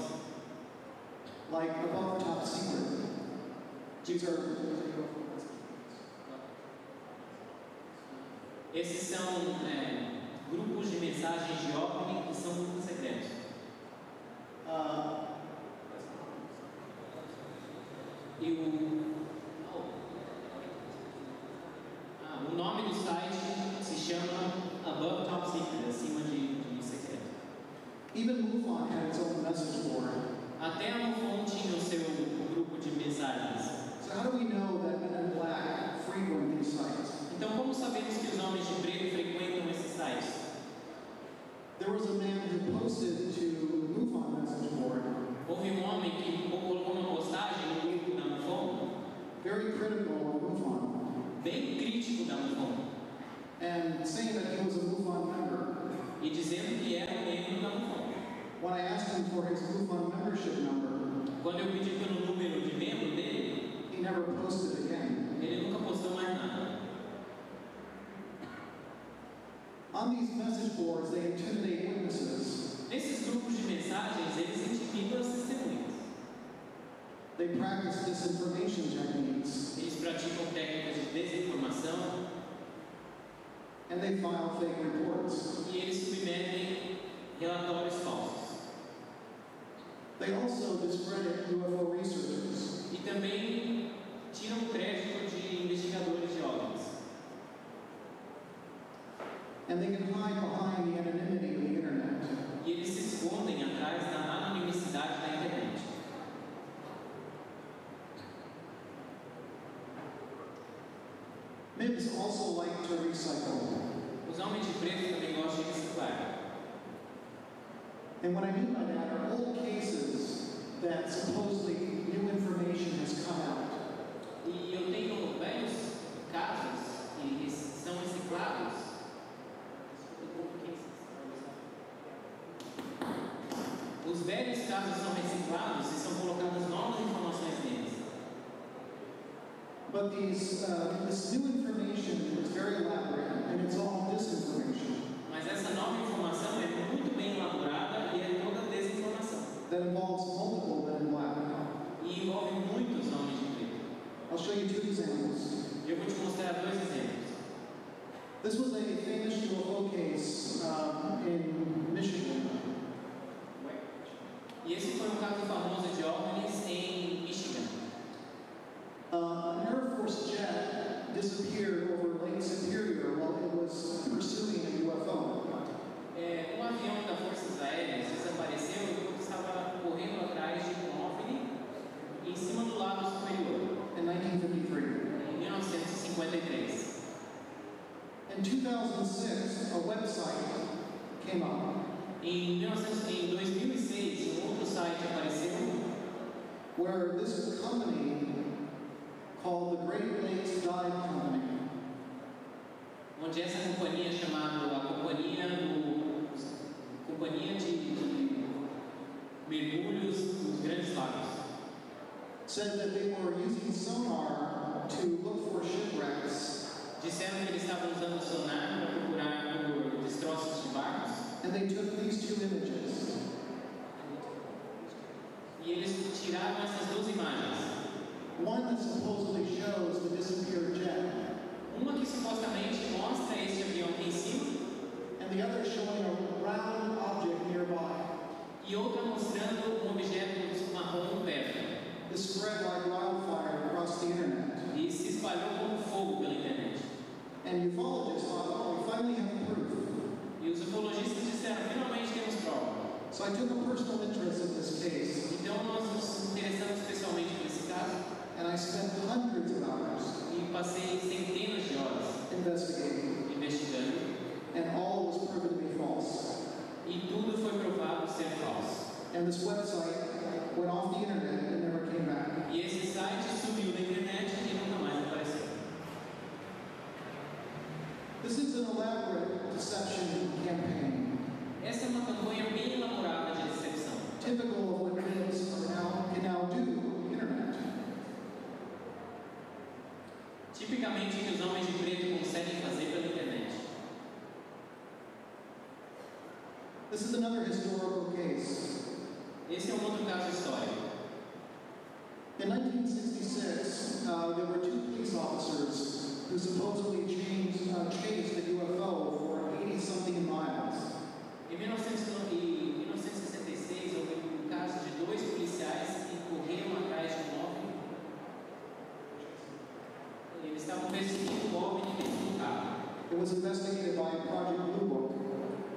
like Above Top Secret. These are esses são grupos de mensagens de OVNI que são grupos secretos. E o nome do site se chama Above Top Secret, acima de secreto. Even MUFON had its own message board. Até a MUFON tinha o seu grupo de mensagens. So how do we know that Men in Black frequent these sites? Então, como sabemos que os homens de preto frequentam esses sites? There was a man who posted to the MUFON message board, Houve um homem que colocou uma postagem no grupo da MUFON, very critical of MUFON, bem crítico da MUFON, and saying that he was a MUFON member. e dizendo que era membro da MUFON. When I asked him for his MUFON membership number, Quando eu pedi pelo número de membro dele, he never posted again. ele nunca postou mais nada. On these message boards, they intimidate witnesses. Nesses grupos de mensagens, eles intimidam as testemunhas. They practice disinformation techniques, Eles praticam técnicas de desinformação and they file fake reports. e eles submetem relatórios falsos. They also discredit UFO researchers. E também tiram o crédito de investigadores de OVNIs. And they can hide behind the anonymity of the internet. E eles se escondem atrás da anonimidade da internet. MIBs also like to recycle. Os homens de preto também gostam de reciclar. And what I mean by that are old cases that supposedly new information has come out. E eu tenho velhos casos que são reciclados. Os velhos casos são reciclados e são colocadas novas informações neles. But this new information is very elaborate, and it's all disinformation Mas essa nova informação é muito bem elaborada e é toda desinformação. that involves multiple Men in Black. E envolve muitos homens de preto. I'll show you two examples. E eu vou te mostrar dois exemplos. This was a famous UFO case in Michigan. E esse foi um caso famoso de OVNIs em Michigan. An Air Force jet disappeared over Lake Superior while it was pursuing a UFO. Um avião das Forças Aéreas desapareceu enquanto estava correndo atrás de um OVNI em cima do lago superior, In 1953. em 1953. In 2006, a website came up Em 2006, um outro site apareceu where this company called the Great Lakes Dive Company onde essa companhia chamada a Companhia de Mergulhos dos Grandes Lagos said that they were using sonar to look for shipwrecks, disseram que eles estavam usando sonar para procurar por destroços de barcos and they took these two images. e eles tiraram essas duas imagens. One that supposedly shows the disappeared jet, Uma que supostamente mostra esse avião aqui em cima and the other showing a round object nearby. e outra mostrando um objeto marrom perto. This spread like wildfire across the internet. E se espalhou como fogo pela internet. apologists thought, oh, we finally have proof. E os apologistas disseram, finalmente temos prova. So I took a personal interest in this case, Então nós nos interessamos especialmente por esse caso and I spent hundreds of hours e passei centenas de horas investigating, investigando and all was proven to be false. e tudo foi provado ser falso. And this website went off the internet and never came back. E esse site sumiu da internet e nunca mais apareceu. This is an elaborate deception campaign, Essa é uma campanha bem elaborada de decepção, typical of what kids can now do on the internet. tipicamente que os homens de preto conseguem fazer pela internet. This is another historical case. Esse é um outro caso histórico. In 1966, there were two police officers who supposedly chased a UFO for 80-something miles. Em 1966, houve um caso de dois policiais que correram atrás de um OVNI. Eles estavam perseguindo o OVNI dentro do carro. It was investigated by Project Blue Book.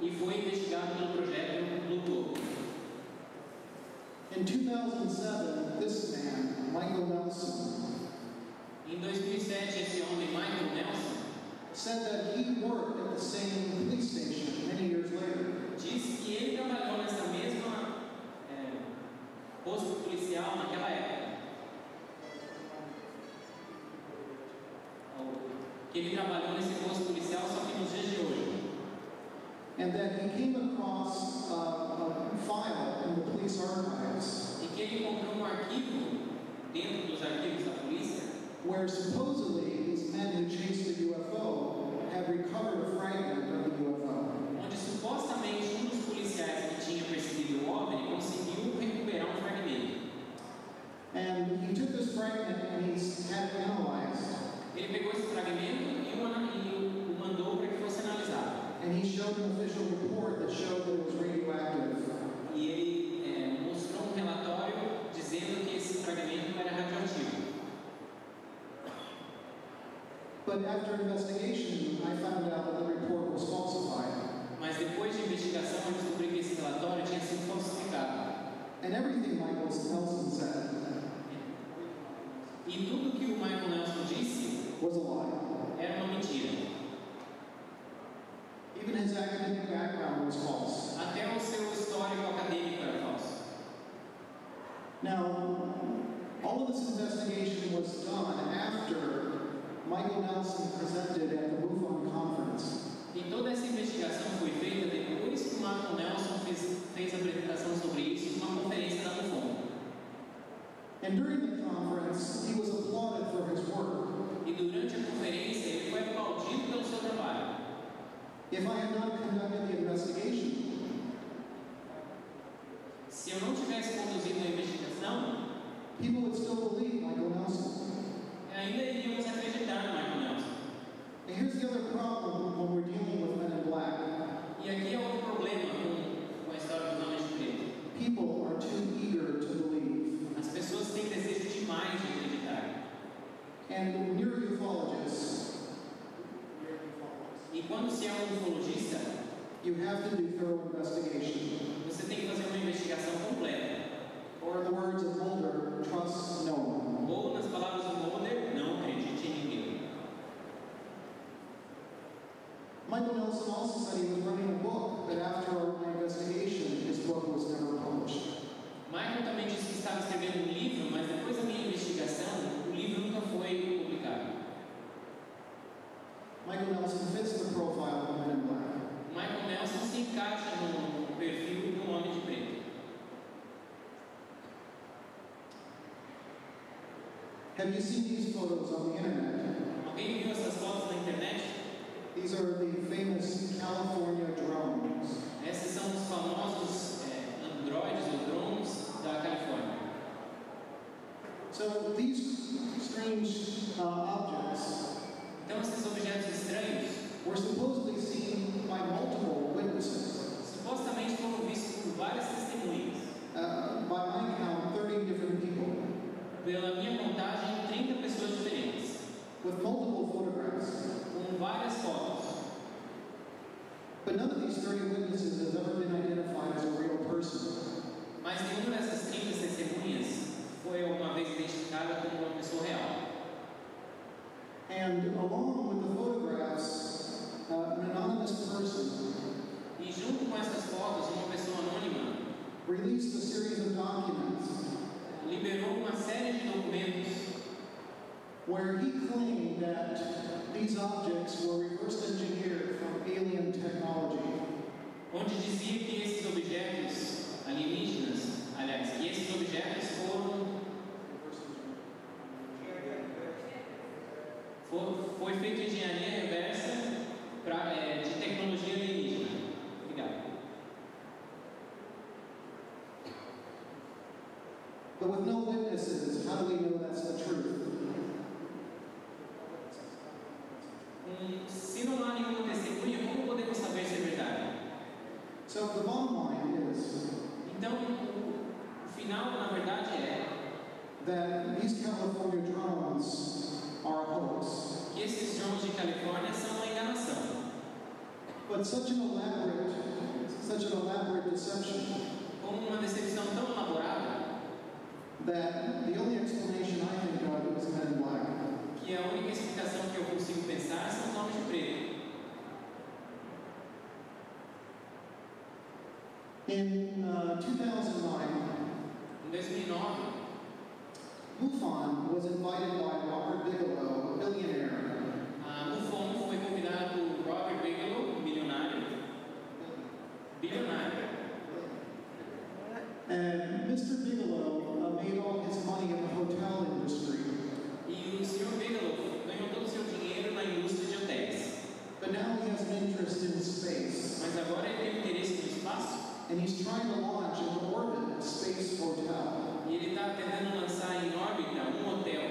E foi investigado pelo projeto Blue Book. In 2007, this man, Michael Nelson, Em 2007, esse homem, Michael Nelson, said that he worked at the same police station many years later. disse que ele trabalhou nessa mesma posto policial naquela época. Que ele trabalhou nesse posto policial só que nos dias de hoje. And that he came across a file in the police archives E que ele encontrou um arquivo dentro dos arquivos da polícia where supposedly these men who chased the UFO had recovered a fragment of the UFO. onde supostamente um dos policiais que tinha perseguido o OVNI conseguiu recuperar um fragmento. And he took this fragment and he had it analyzed. Ele pegou esse fragmento e o mandou para que fosse analisado. And he showed an official report that showed that it was radioactive. E ele mostrou um relatório dizendo que esse fragmento era radioativo. But after investigation, I found out that the report was falsified. Mas depois de investigação, eu descobri que esse relatório tinha sido falsificado. And everything Michael Nelson said E tudo que o Michael Nelson disse was a lie. era uma mentira. Even his academic background was false. Até o seu histórico acadêmico era falso. Now, all of this investigation was done after Michael Nelson presented at the MUFON conference. E toda essa investigação foi feita depois que o Michael Nelson fez a apresentação sobre isso numa conferência da MUFON. And during the conference, he was applauded for his work. E durante a conferência, ele foi aplaudido pelo seu trabalho. If I had not conducted the investigation, Se eu não tivesse conduzido a investigação, people would still believe Michael Nelson. ainda iríamos acreditar no Michael Nelson. And here's the other problem when we're dealing with Men in Black. E aqui é outro problema com a história dos homens de preto. People are too eager to believe. As pessoas têm desejo demais de acreditar. And neuro-ufologists, E quando se é um ufologista, you have to do thorough investigation. você tem que fazer uma investigação completa. Or in the words of Mulder, trust no one. Ou, nas palavras do Mulder, não acredite em ninguém. Michael Nelson also said he was writing a book, but after our investigation, his book was never published. Michael também disse que estava escrevendo um livro, mas depois da minha investigação, o livro nunca foi publicado. Michael Nelson fits the profile of Men in Black. Michael Nelson se encaixa no perfil do homem de preto. Have you seen these photos on the internet? Alguém viu essas fotos na internet? These are the famous California drones. Esses são os famosos androides ou drones da Califórnia. So these strange objects Então, esses objetos estranhos were supposedly seen by multiple witnesses. supostamente foram vistos por várias testemunhas. By my count, 30 different people, Pela minha contagem, 30 pessoas diferentes, with multiple photographs. com But none of these 30 witnesses has ever been identified as a real person. Mas nenhuma dessas 30 testemunhas foi alguma vez identificada como uma pessoa real. And along with the photographs, an anonymous person E junto com essas fotos, uma pessoa anônima released a series of documents liberou uma série de documentos where he claimed that these objects were reverse engineered from alien technology. onde dizia que esses objetos alienígenas, aliás, que esses objetos foi feito engenharia reversa de tecnologia alienígena. Obrigado. But with no witnesses, how do we know that's the truth? Se não há nenhuma testemunha, como podemos saber se é verdade? So the bottom line is Então, o final, na verdade, é that these California drones are a hoax. que esses drones de Califórnia são uma enganação. But such an elaborate deception Como uma decepção tão elaborada that the only explanation I think of is Men in Black. que a única explicação que eu consigo pensar são os homens de preto. In 2009, Em 2009, MUFON was invited by Robert Bigelow, a billionaire, a MUFON foi convidada por Robert Bigelow, bilionário. and Mr. Bigelow made all his money in the hotel industry. E o Sr. Bigelow ganhou todo o seu dinheiro na indústria de hotéis. But now he has an interest in space, Mas agora ele tem interesse no espaço and he's trying to launch into orbit a space hotel. e ele está tentando lançar em órbita hotel.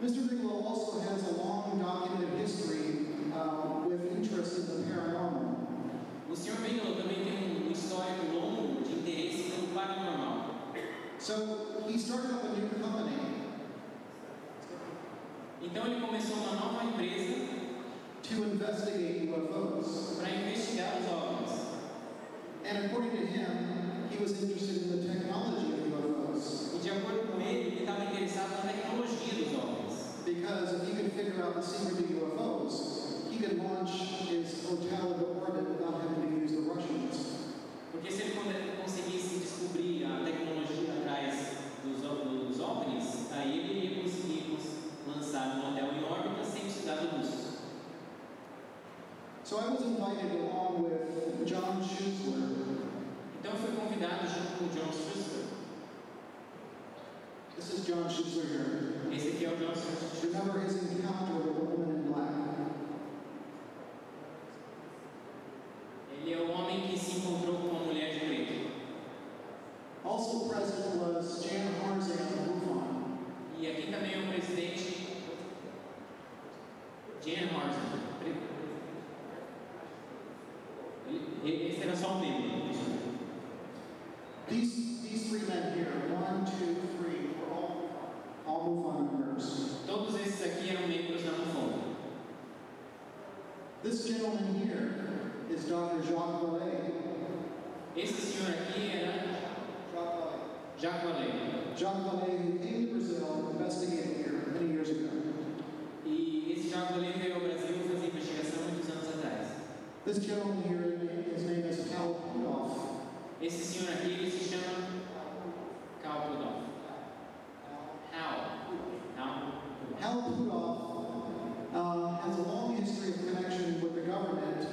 Mr. Bigelow also has a long documented history with interest in the paranormal. O Sr. Bigelow também tem histórico longo de interesse pelo paranormal. So he started up a new company Então ele começou uma nova empresa to investigate UFOs. para investigar os OVNIs. And according to him, he was interested in the technology of UFOs. E de acordo com ele estava interessado na tecnologia dos OVNIs. Because if he could figure out the secret of UFOs, he could launch his hotel into orbit without having to use the Russians. Porque se ele conseguisse descobrir a tecnologia atrás dos OVNIs, aí ele iria conseguir lançar um hotel em órbita sem precisar do russo. So I was invited along with John Schuessler. Então eu fui convidado junto com o John Schuster. This is John Schuessler here. Esse aqui é o John Schuster. Remember his encounter with the woman in black. Ele é o homem que se encontrou com uma mulher de preto. Also present was Jan Harzan of MUFON. E aqui também é o presidente Jan Harzan. Esse era só um membro. These three men here, 1, 2, 3, were all MUFON members. Todos esses aqui eram membros da MUFON. This gentleman here is Dr. Jacques Vallée. Esse senhor aqui era Jacques Vallée. Jacques Vallée, who came to Brazil and investigated here many years ago. E esse Jacques Vallée veio ao Brasil fazer investigação muitos anos atrás. This gentleman here, his name is Hal Puthoff. Esse senhor aqui, ele se chama Hal Puthoff. Hal Puthoff has a long history of connection with the government.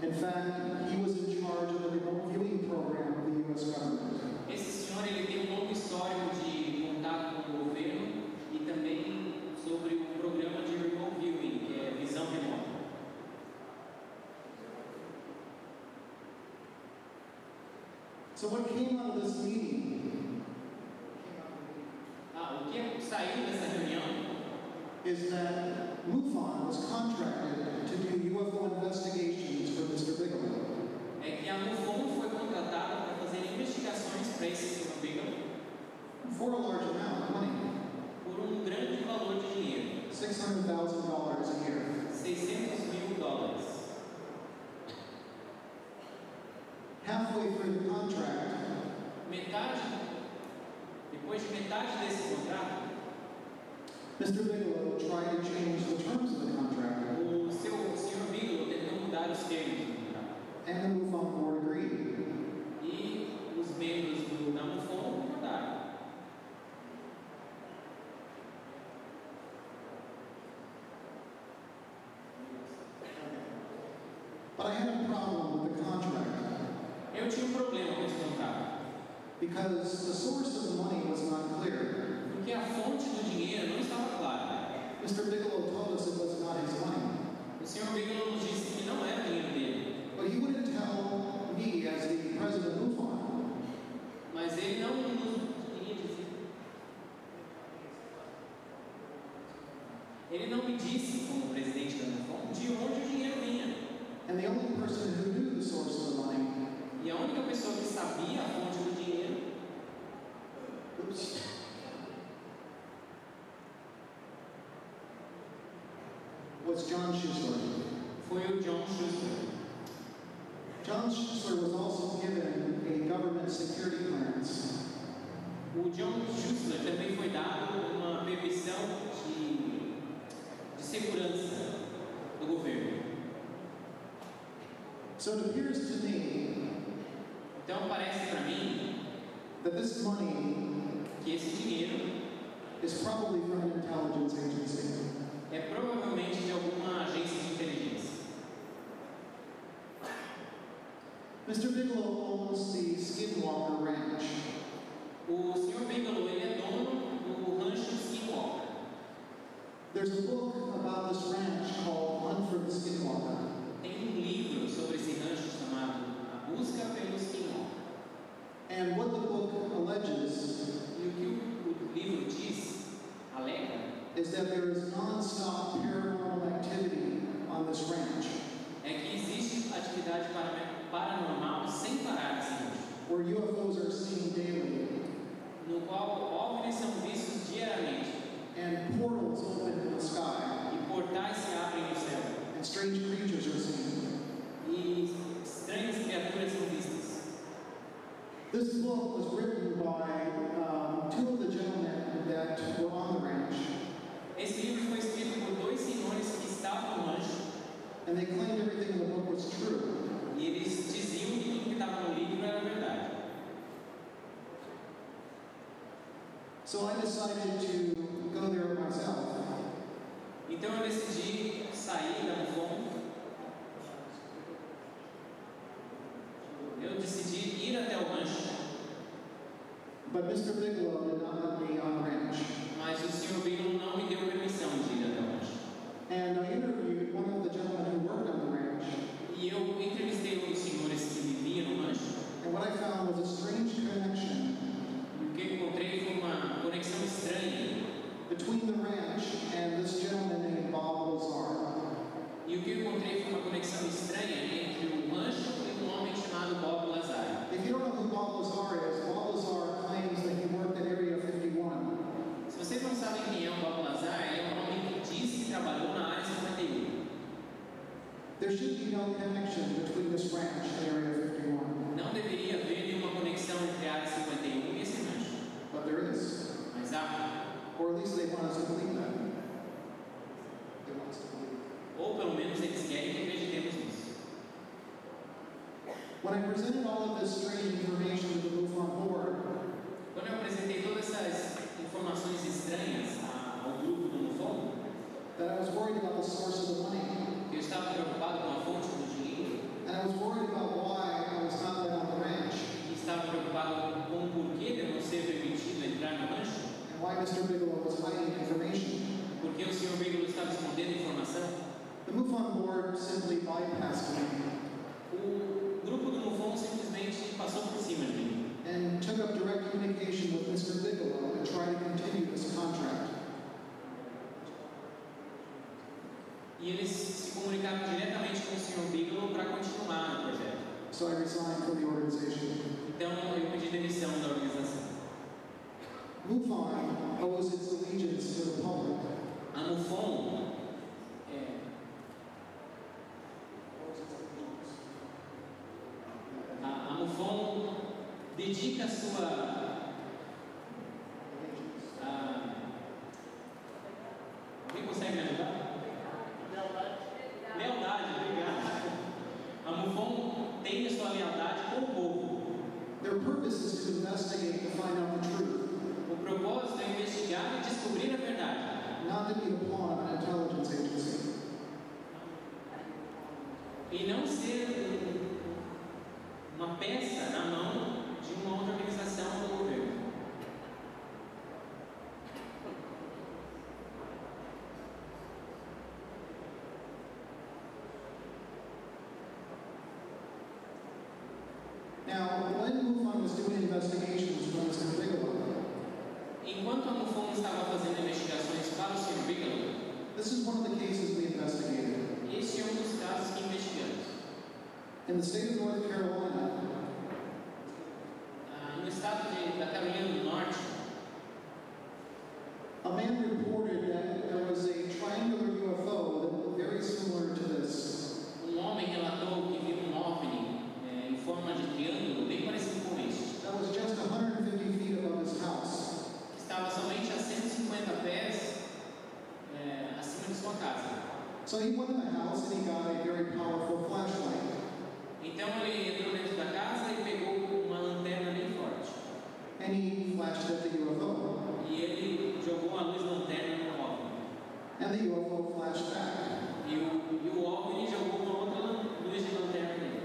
In fact, he was in charge of the remote viewing program of the U.S. government. Esse senhor, ele tem longo histórico de contato com o governo e também sobre o programa de remote viewing, que é visão remota. So what came out of this meeting O que saiu dessa reunião is that MUFON was contracted to do UFO investigations for Mr. Bigelow. é que a MUFON foi contratada para fazer investigações para esse senhor Bigelow For a large amount of money, por grande valor de dinheiro, $600,000 a year. $600 mil. halfway through the contract, depois de metade desse contrato, Mr. Bigelow tried to change the terms of the contract, o Sr. Bigelow tentou mudar os termos do contrato. and the MUFON board agreed. E os membros da MUFON concordaram. But I had a problem with the contract Eu tinha problema com esse contrato, because the source of the money was not clear. porque a fonte do dinheiro não estava clara. Mr. Bigelow told us it was not his money, O Sr. Bigelow nos disse que não era dinheiro dele, but he wouldn't tell me as the president of MUFON. mas ele não nos queria dizer. Ele não me disse, como presidente da MUFON, de onde o dinheiro vinha. And the only person who knew the source of the money E a única pessoa que sabia a fonte do dinheiro was John Schuessler. foi o John Schuessler. John Schuessler was also given a government security clearance. O John Schuessler também foi dado uma permissão de segurança do governo. So it appears to me Então parece para mim that this money que esse dinheiro is probably from an intelligence agency. é provavelmente de alguma agência de inteligência. Mr. Bigelow owns the Skinwalker Ranch. O Sr. Bigelow ele é dono do rancho Skinwalker. There's a book about this ranch called Hunt for the Skinwalker. Tem livro sobre esse rancho chamado A Busca pelo Skinwalker. And what the book alleges E o que o livro diz, alega, is that there is non-stop paranormal activity on this ranch, é que existe atividade paranormal sem parar nesse rancho, where UFOs are seen daily, no qual OVNIs são vistos diariamente and portals open in the sky, e portais se abrem no céu and strange creatures are seen. e estranhas criaturas são vistas. This book was written by two of the gentlemen that were on the ranch, Esse livro foi escrito por dois senhores que estavam no rancho and they claimed everything in the book was true. e eles diziam que tudo que estava no livro era verdade. So I decided to go there myself. Então eu decidi sair da MUFON. Eu decidi ir até o rancho, But Mr. Bigelow did not let me on the ranch. mas o Sr. Bigelow não me deu permissão de ir até o rancho. And I interviewed one of the gentlemen who worked on the ranch. E eu entrevistei um dos senhores que vivia no rancho. And what I found was a strange connection E o que eu encontrei foi uma conexão estranha. between the ranch and this gentleman named Bob Lazar. E o que eu encontrei foi uma conexão estranha entre o rancho e um homem chamado Bob Lazar. If you don't know who Bob Lazar claims that he worked at Area 51. Se vocês não sabem quem é o Bob Lazar, ele é um homem que diz que trabalhou na área 51. There should be no connection between this ranch and Area 51. Não deveria haver nenhuma conexão entre a área 51 e esse rancho. But there is. Mas há. Or at least they want us to believe that. They want us to believe. Ou pelo menos eles querem que acreditemos nisso. When I presented all of this strange information to the MUFON board, Quando eu apresentei todas essas informações estranhas ao grupo do MUFON, that I was worried about the source of the money, eu estava preocupado com a fonte do dinheiro and I was worried about why I was not let on the ranch, e estava preocupado com o porquê de eu não ser permitido entrar no rancho, and why Mr. Bigelow was hiding information. porque o Sr. Bigelow estava escondendo informação. The MUFON board simply bypassed me O grupo do MUFON simplesmente passou por cima de mim and took up direct communication with Mr. Bigelow and tried to continue this contract. e eles se comunicaram diretamente com o Sr. Bigelow para continuar no projeto. So I resigned from the organization. Então eu pedi demissão da organização. MUFON owes its allegiance to the public. A MUFON a MUFON dedica a sua alguém consegue me ajudar? Lealdade, obrigado. A MUFON tem a sua lealdade com o povo. Their purpose is to investigate to find out the truth, O propósito é investigar e descobrir a verdade. not to be a pawn of an intelligence agency. E não ser uma peça na mão de uma outra organização do governo. Now, when MUFON was doing investigations for Mr. Bigelow, Enquanto a MUFON estava fazendo investigações para o Sr. Bigelow, this is one of the cases we investigated. esse é um dos casos que investigamos. In the state of North Carolina, No estado da Carolina do Norte, a man reported that there was a triangular UFO that looked very similar to this. homem relatou que viu OVNI em forma de triângulo, bem parecido com este, That was just 150 feet above his house. que estava somente a 150 pés acima de sua casa. So he went in the house and he got a very powerful flashlight. Então ele entrou dentro da casa e pegou uma lanterna bem forte. And he flashed at the UFO. E ele jogou a luz lanterna no OVNI. And the UFO flashed back. E o OVNI jogou uma outra luz de lanterna nele.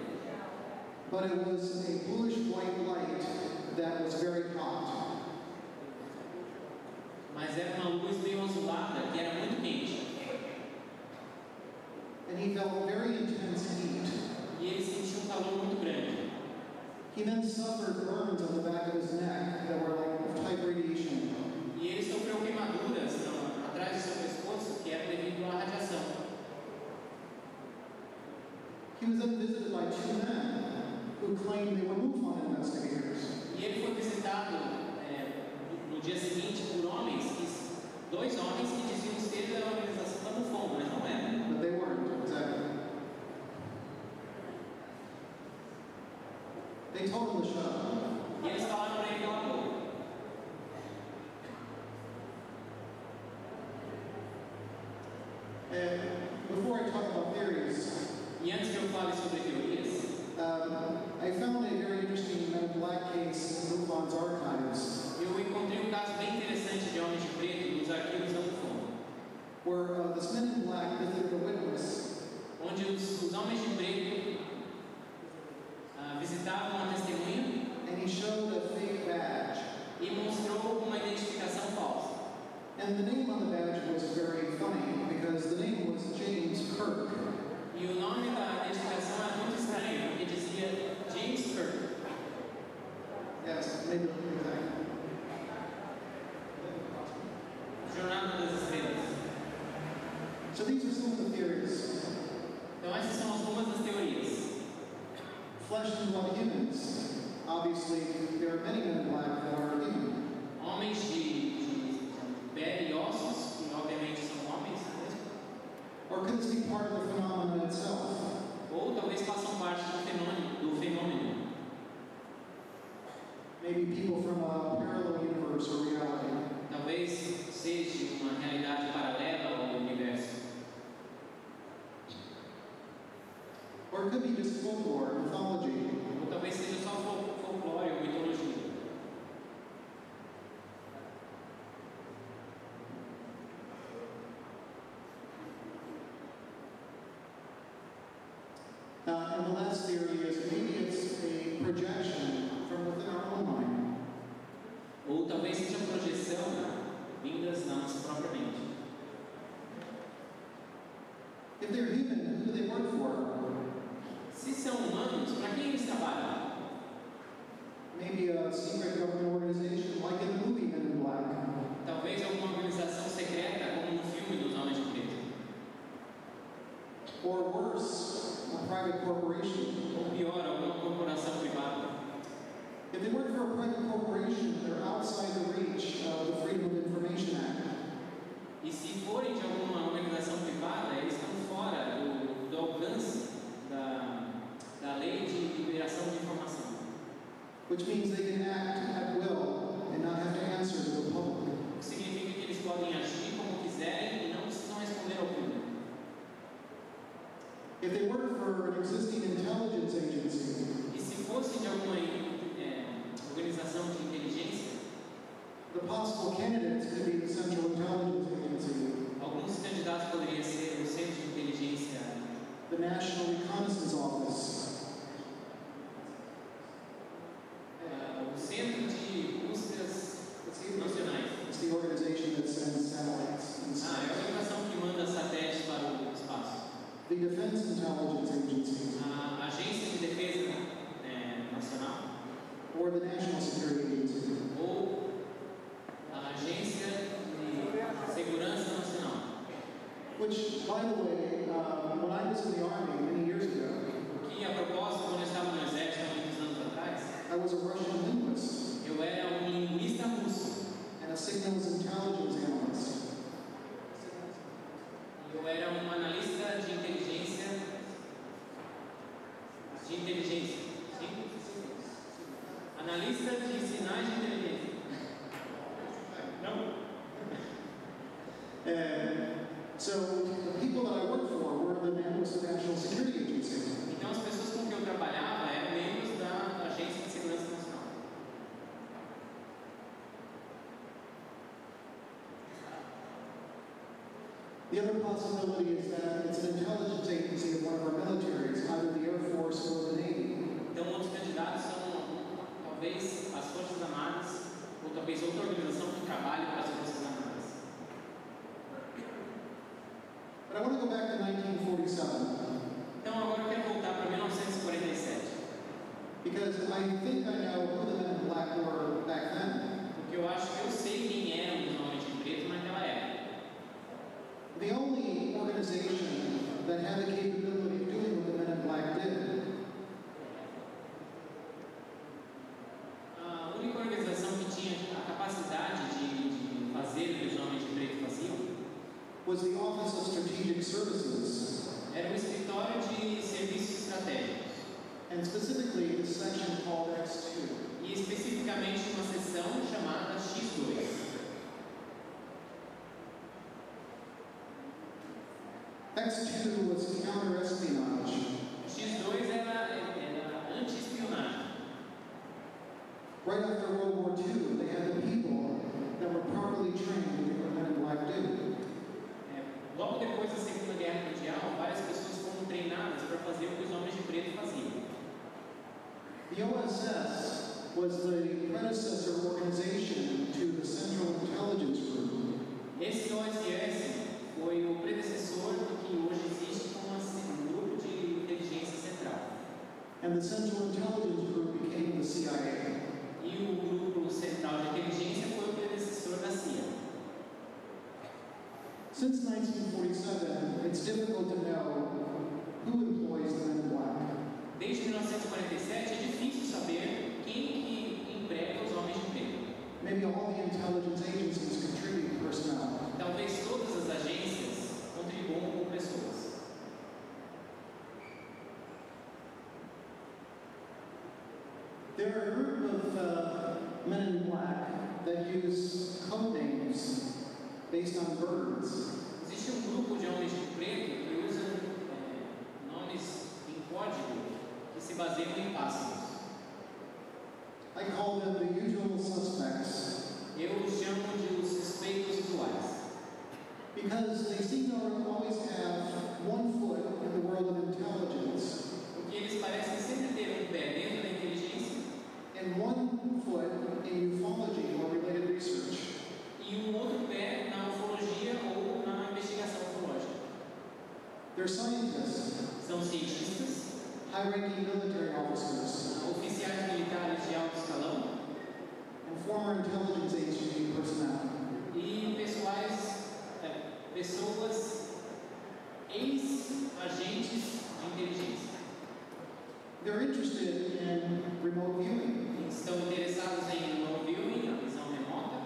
But it was a bluish white light that was very hot. Mas era uma luz meio azulada, que era muito quente. And he felt very intense heat. E ele sentiu um calor muito grande. He then suffered burns on the back of his neck that were like of type radiation. E ele sofreu queimaduras atrás do seu pescoço, que era devido à radiação. He was then visited by two men who claimed they were MUFON investigators. E ele foi visitado no dia seguinte por dois homens que diziam ser da organização da MUFON, mas não eram. But they weren't, exactly. They told him to shut up. E eles falaram para ele calar a boca. And before I talk about theories, E antes que eu fale sobre teorias, I found a very interesting Men in Black case in MUFON's archives, eu encontrei um caso bem interessante de homens de preto nos arquivos da MUFON, where this Men in Black visited a witness, onde os homens de preto visitavam uma testemunha and he showed a fake badge. e mostrou uma identificação falsa. And the name on the badge was very funny because the name was James Kirk. E o nome da identificação era muito estranho, porque dizia James Kirk. Yes, maybe exactly. Jornada das Estrelas. So these are some of the theories. Então essas são algumas das teorias. Flesh and blood humans. Obviously, there are many Men in Black that are human. Homens de pele e ossos, que obviamente são homens mesmo. Or could this be part of the phenomenon itself? Ou talvez façam parte do fenômeno. Maybe people from a parallel universe or reality. Talvez seja uma realidade paralela ao universo. Or it could be just folklore, mythology. Ou talvez seja só folclore ou mitologia. And the last theory is maybe it's a projection from within our own mind. Ou talvez seja projeção vindas da nossa própria mente. If they're human, who do they work for? Se são humanos, para quem eles trabalham? Maybe a secret government organization like in the movie Men in Black. Talvez alguma organização secreta, como no filme dos Homens de Preto. Or worse, a private corporation. Ou pior, alguma corporação privada. If they work for a private corporation, they're outside the reach of the Freedom of Information Act. E se forem de alguma organização privada, eles estão fora do alcance da lei de liberação de informação. Which means they can Reconnaissance Office. O Centro de Buscas Nacionais. It's the organization that sends satellites and É a stuff. organização que manda satélites para o espaço. The Defense Intelligence Agency, A Agência de Defesa Nacional or the National Security Agency. ou a Agência de Segurança Nacional. Which, by the way, when I was in the Army many years ago, Que, a propósito, quando eu estava no Exército há muitos anos atrás, I was a Russian linguist eu era linguista russo. and a signals intelligence analyst. Eu era analista de inteligência. Sim? Analista de sinais de inteligência. Não? And so the people that I worked for were the National Security Agency. Então, as pessoas com quem eu trabalhava eram membros da Agência de Segurança Nacional. The other possibility is that it's an intelligence agency of one of our militaries, either the Air Force or the Navy. Então, outros candidatos são, talvez, as Forças Armadas, ou talvez outra organização que trabalhe para as Forças Armadas. But I want to go back to 1947 Então, agora eu quero voltar para 1947, because I think I know who the Men in Black were back then. porque eu acho que eu sei quem eram os Homens de Preto naquela época. The only organization that had the capability of doing what the Men in Black did A única organização que tinha a capacidade de fazer o que os Homens de Preto faziam was the Office of Strategic Services, era o Escritório de Serviços Estratégicos, and specifically the section called X2. e especificamente uma seção chamada X2. X2 was counter-espionage. X2 era anti-espionagem. Right after World War II, they had the people that were properly trained to do what Men in Black do. Logo depois da Segunda Guerra Mundial, várias pessoas foram treinadas para fazer o que os Homens de Preto faziam. The OSS was the predecessor organization to the Central Intelligence Group. Esse OSS foi o predecessor do que hoje existe como um grupo de inteligência central. And the Central Intelligence Group became the CIA. E o grupo central de inteligência foi o predecessor da CIA. Since 1947, it's difficult to know who employs the Men in Black. Desde 1947 é difícil saber quem que emprega os Homens de Preto. Maybe all the intelligence agencies contribute personnel. Talvez todas as agências contribuam com pessoas. There are a group of Men in Black that use code names based on birds. Existe um grupo de Homens de Preto que usam nomes em código que se baseiam em pássaros. I call them the usual suspects Eu os chamo de os suspeitos usuais. because they seem to always have one foot in the world of intelligence Porque eles parecem sempre ter pé dentro da inteligência and one foot in ufology or related research. e outro pé na ufologia ou na investigação ufológica. They're scientists, São cientistas, high-ranking military officers, oficiais militares de alto escalão and former intelligence agency personnel. e pessoas ex-agentes de inteligência. They're interested in remote viewing. Estão interessados em remote viewing, a visão remota.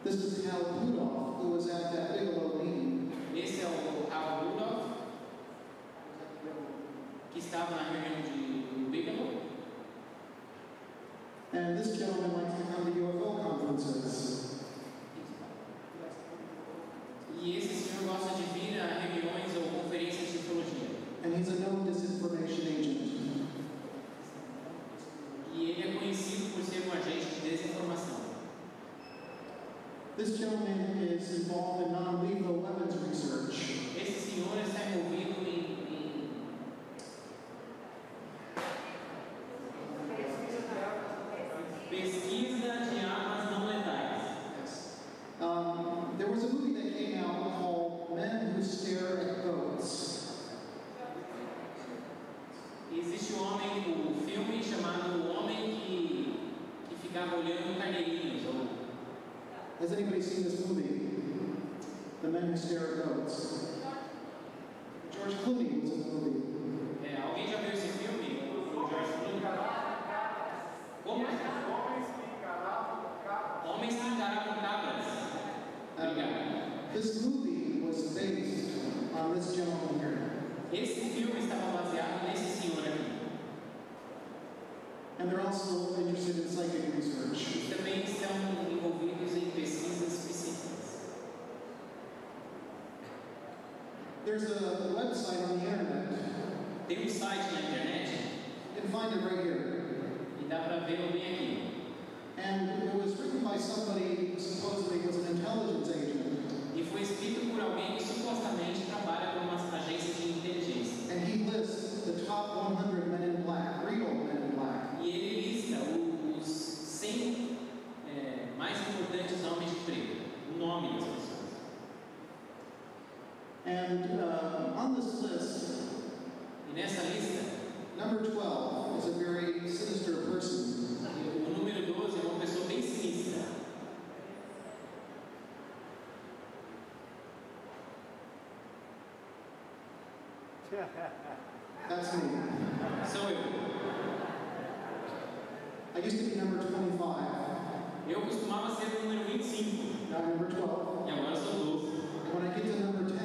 This is Hal Puthoff, who was at that Bigelow meeting. Esse é o Hal Rudolph, que estava na reunião do Bigelow. And this gentleman likes to come to UFO conferences. E esse senhor gosta de vir a reuniões ou conferências de ufologia. And he's a known disinformation agent. E ele é conhecido por ser um agente de desinformação. This gentleman is involved in non-lethal weapons research. Esse senhor está envolvido em Existe o filme chamado O Homem que ficava olhando carneirinhos. Has anybody seen this movie? The Men Who Stare at Goats. George Clooney was in the movie. Alguém já viu esse filme? O George Clooney? Como? Homens que encaravam cabras. Obrigado. This movie was based on this gentleman here. Esse filme estava baseado nesse senhor aqui. And they're also interested in psychic research. E também estão envolvidos em pesquisas psíquicas. There's a website on the internet. Tem site na internet. You can find it right here. E dá para vê-lo bem aqui. And it was written by somebody who supposedly was an intelligence agent. E foi escrito por alguém que supostamente trabalha com uma agência de inteligência. And he lists the top 100 men in black, real men in black. E ele lista os 100 mais importantes homens de preto, o nome das pessoas. And on this list, E nessa lista, number 12 is a very sinister person. o número 12 é uma pessoa bem sinistra. That's me. Sou eu. I used to be number 25. Eu costumava ser o número 25, Now number 12. e agora sou 12. And when I get to number 10,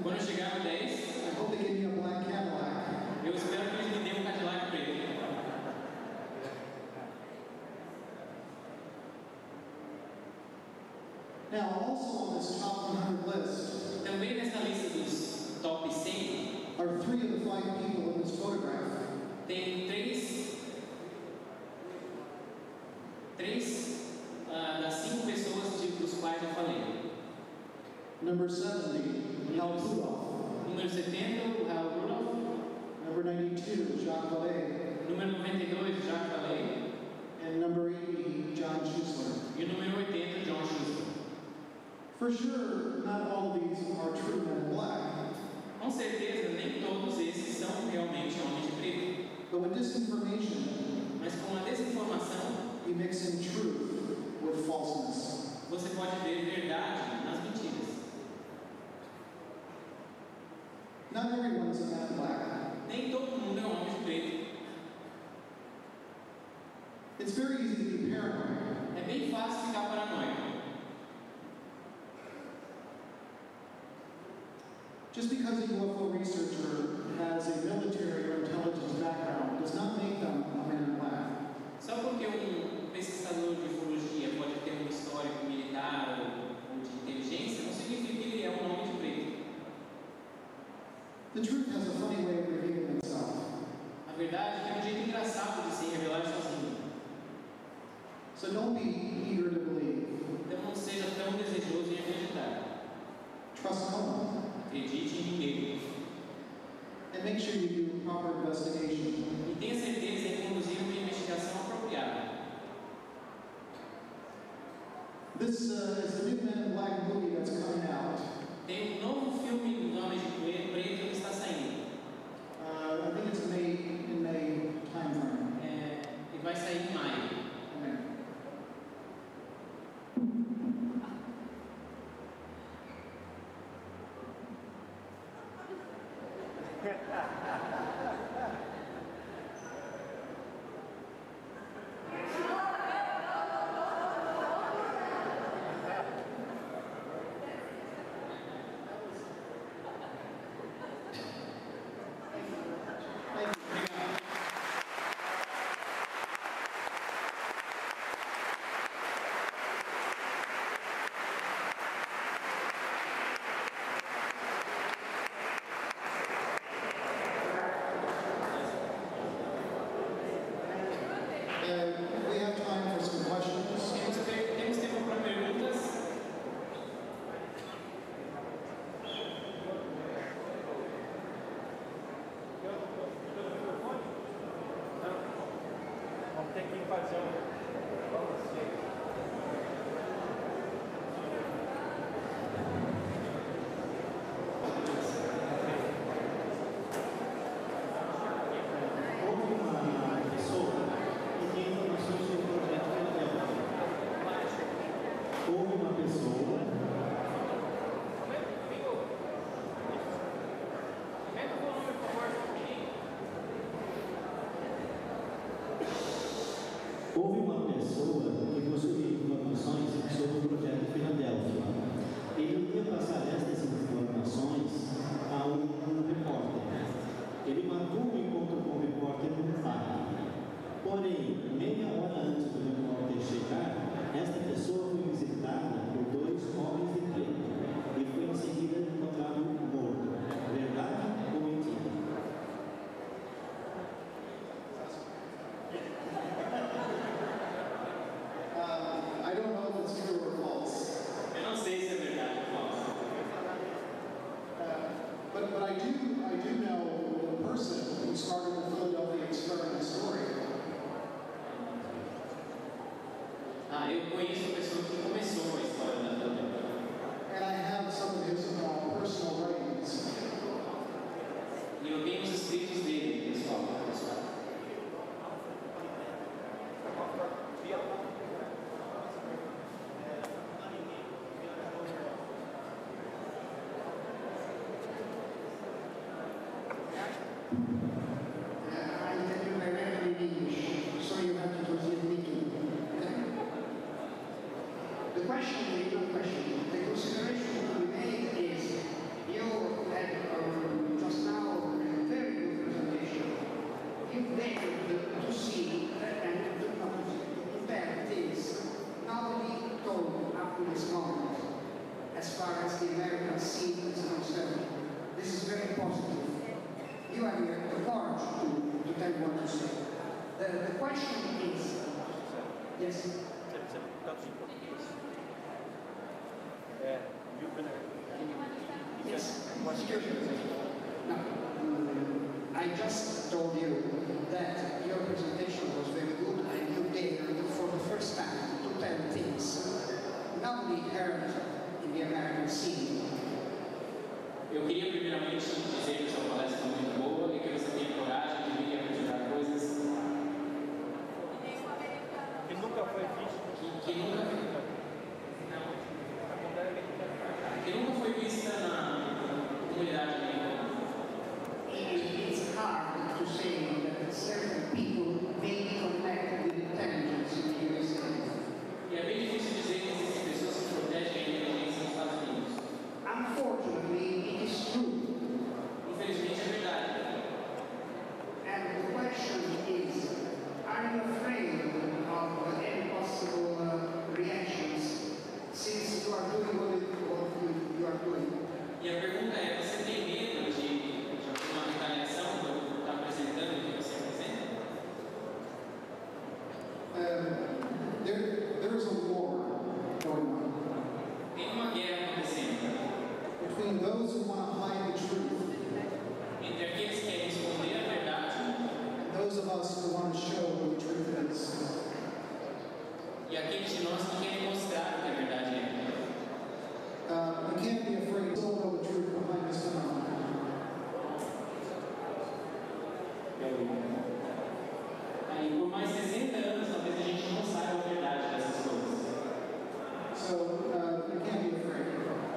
Quando eu chegar no 10, I hope they give me a black Cadillac. eu espero que eles me deem um Cadillac preto. Now, also on this top 100 list Também nessa lista dos top 100, are 3 of the 5 people in this photograph. tem três das 5 pessoas dos quais eu falei. Number 70, Hal Pudolph. Número 70, o Hal Rudolph. Number 92, Jacques Vallée. Número 92, Jacques Vallée. And number 80, John Schuessler. E o número 80, John Schuster. For sure, not all of these are true men in black. Com certeza, nem todos esses são realmente homens de preto. But with disinformation, Mas com a desinformação, you mix in truth with falseness. você pode ver verdade nas mentiras. Not everyone is a man in black. Nem todo mundo é homem de preto. It's very easy to be paranoid. É bem fácil ficar paranoico. Just because a UFO researcher has a military or intelligence background does not make them a man in black. Só porque pesquisador de ufologia pode ter um histórico militar ou de inteligência, não significa que ele é um homem de preto. The truth has a funny way of revealing itself. A verdade tem um jeito engraçado de se revelar sozinho. So don't be eager to believe. Então não seja tão desejoso em acreditar. Trust no one. Acredite em ninguém. And make sure you do proper investigation. E tenha certeza em conduzir uma investigação apropriada. This is the new Men in Black movie that's coming out. Tem um novo filme do Homem de Preto que está saindo. I think it's in May timeframe. E vai sair em maio. We have time for some questions. Temos tempo para perguntas. Vamos ter que fazer Houve uma pessoa que possuía informações sobre o projeto Filadélfia. Ele ia passar estas informações a um repórter. Ele marcou um encontro com o repórter no parque. Porém, meia hora antes do repórter chegar, esta pessoa foi visitada por 2 homens de preto e foi em seguida encontrado morto. Verdade ou mentira? I don't know if it's true or false. Eu não sei se é verdade ou falso. But I do know the person who started the Philadelphia experiment story. Eu conheço a pessoa que começou a história da Filadélfia. And I have some of his personal writings. E eu tenho os escritos dele, pessoal. I tell you directly in English, so you have to proceed me too. The question, the consideration to be made is, you had just now a very good presentation. You dared to see and to compare things nobody told up to this moment, as far as the American scene is concerned. This is very positive. You have the courage to tell what to say. The question is, yes. Yes. Excuse me. No. I just told you that your presentation was very good and you dared for the first time to tell things nobody heard in the American scene. Eu queria primeiramente dizer que sua palestra foi muito boa e que você tem coragem de vir apresentar coisas Que nunca foi visto. que nunca foi vista na comunidade americana. It's hard to say that certain people may be connected with intelligence in the USA. E é bem difícil dizer que existem pessoas que protegem a inteligência nos Estados Unidos. Unfortunately, it is true. Infelizmente é verdade. And the question is, are you afraid of any possible reactions since you are doing what you are doing? E a pergunta é, você tem medo de alguma retaliação por estar apresentando o que você apresenta? There is a war going on Tem uma guerra acontecendo between those who want to hide the truth entre aqueles que querem esconder a verdade and those of us who want to show what the truth is. e aqueles de nós que querem mostrar o que a verdade é. You can't be afraid to know the truth behind this phenomenon. Aí, por mais 60 anos, talvez a gente não saiba a verdade dessas coisas. So you can't be afraid,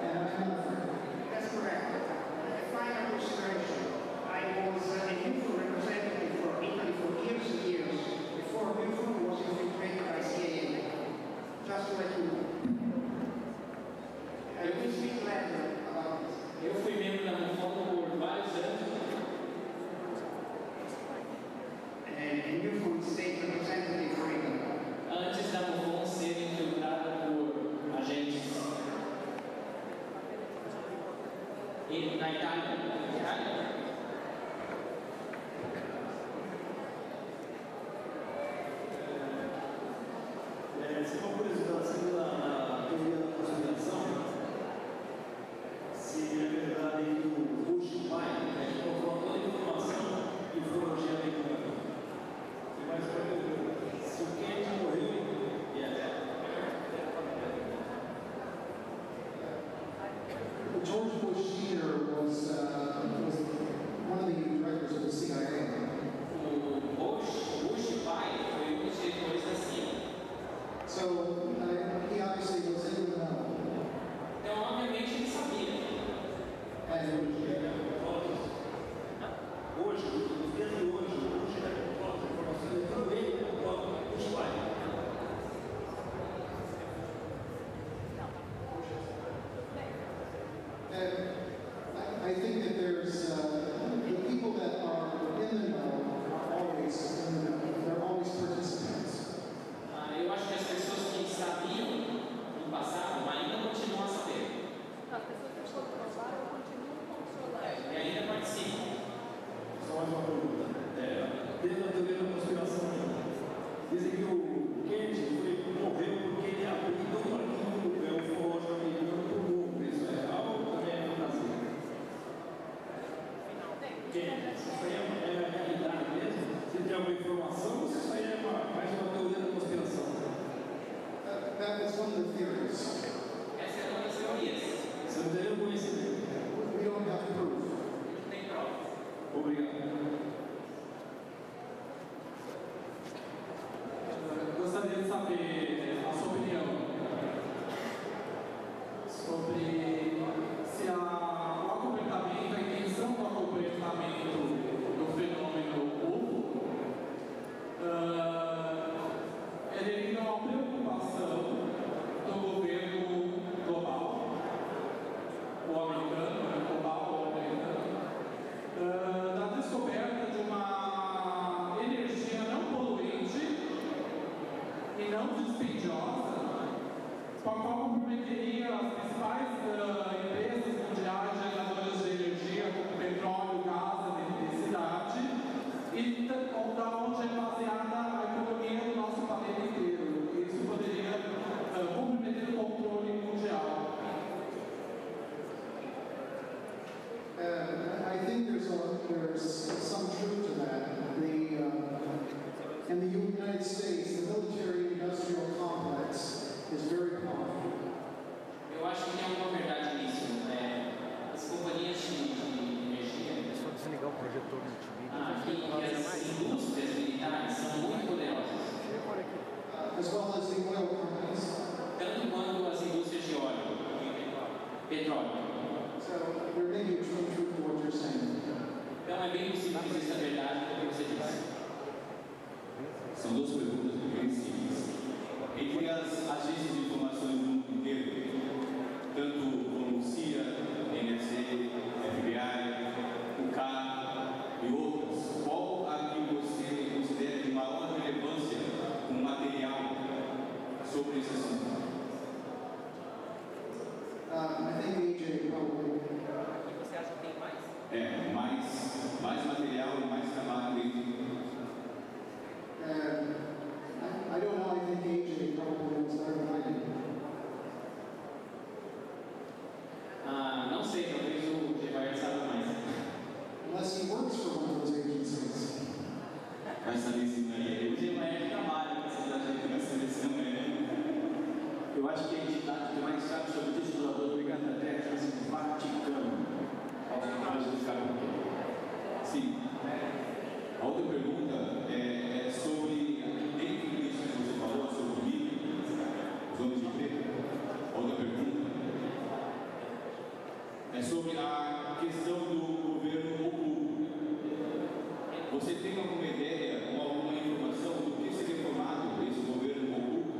and I'm not afraid. That's correct. A final consideration. I was a youth representative for Italy for years and years before Newfound was infiltrated by CIA. Just to let you know. I will speak later about this. Eu fui membro da MUFON por vários anos And Newfound state representative for Italy. antes da MUFON ser infiltrada por agentes na Itália. Se uma curiosidade, segundo a teoria da conspiração, se é verdade que o Bush pai comprou toda a informação e foi elogiado americano. Mas se o Kennedy morreu, George Bush Sr. was one of the directors of the CIA. O Bush pai foi um dos diretores da CIA. So he da onde é baseada a economia do nosso planeta inteiro. Isso poderia comprometer o controle mundial. I think there's some truth to that. In the United States, the military-industrial complex is very powerful. Eu acho que tem alguma verdade nisso. As companhias de energia, Desligar o projetor no TV. e as indústrias militares são muito poderosas. As well as the oil companies. Tanto quanto as indústrias de óleo, petróleo. So there may be a truth to what you're saying. Então é bem possível que exista verdade no que você disse. São duas perguntas bem simples. Entre as agências de informações do mundo inteiro, tanto como CIA, NSA, FBI, UK e outras, qual a que você considera de maior relevância com material sobre esse assunto? I think AJ probably. Você acha que tem mais? Mais material e mais trabalho dentro. I don't know, I think AJ probably knows better than I do. Não sei, talvez o Gevaert saiba mais. Unless he works for one of those agencies. Vai saber se não é O Gevaert trabalha com essas agências. Eu acho que a entidade que mais sabe sobre o discipulador do planeta Terra chama-se Vaticano. Aos que ficaram aqui. Sim. A outra pergunta é sobre, dentro disso que você falou, sobre o livro, os homens de preto. A outra pergunta é sobre a questão do governo oculto. Você tem alguma ideia ou alguma informação do que seria formado esse governo oculto?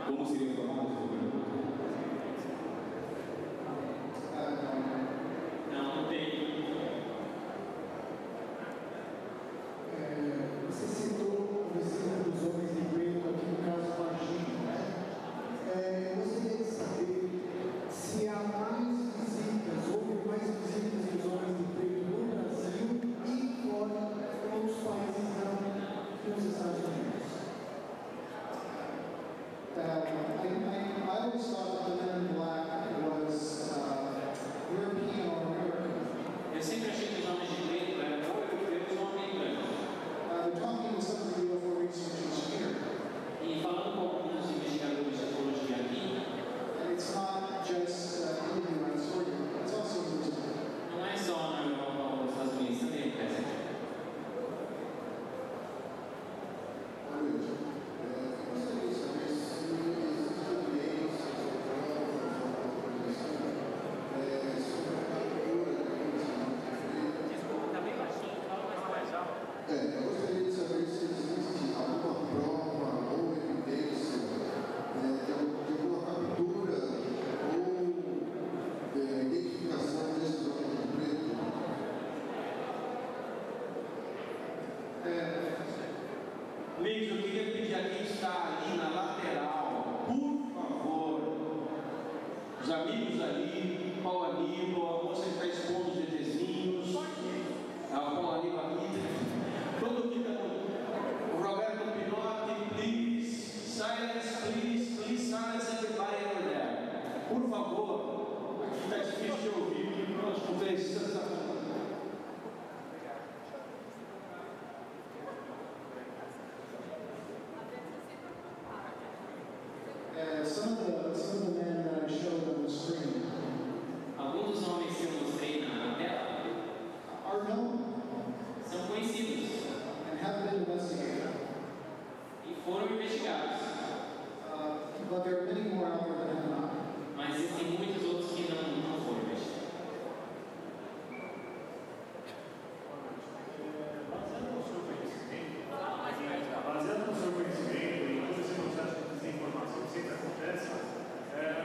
Como seria formado esse governo oculto? Não tem. Você citou o exemplo dos homens de preto aqui no caso Varginha, né? Eu gostaria de saber se há mais visitas, houve mais visitas dos homens de preto no Brasil e fora dos países dos Estados Unidos. I always thought that the men in black was European or American. Eu sempre achei que os homens de preto eram ou europeus ou americanos. We're talking with some of the UFO researchers here. E falando com alguns investigadores de ufologia aqui, And it's not just in the US or Europe, it's also in Brazil. não é só na Europa ou nos Estados Unidos, também acontece aqui. Gostaria de saber se existem evidências ou provas sobre a captura Desculpa, tá bem baixinho, fala mais alto. eu gostaria de saber se existe alguma prova ou evidência de alguma captura ou identificação desses homens de preto. Leite, eu queria pedir a quem está ali na lateral, por favor, os amigos ali, Paulo Aníbal, a moça que está expondo os desenhos, a Paulo Aníbal aqui, todo mundo fica o Roberto Pinotti, please, silence everybody over there. Por favor, aqui está difícil de ouvir, nós conversamos. Some of the men that I showed on the screen Alguns dos homens que eu mostrei na tela are known são conhecidos and have been investigated. e foram investigados, But there are many more out there that have not. mas existem muitos outros que não foram investigados. Baseado no seu conhecimento e todo esse processo de desinformação que sempre acontece,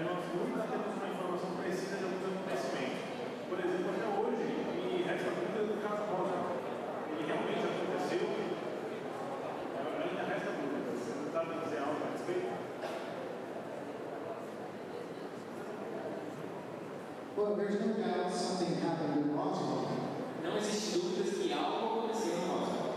nós nunca temos uma informação precisa de alguns acontecimentos. Por exemplo, até hoje, me resta dúvida do caso Rosa. Ele realmente aconteceu? Ainda resta dúvida. Você não está a dizer algo a respeito? Well, there's no doubt something happened in Roswell. Não existe dúvidas que algo aconteceu no Roswell.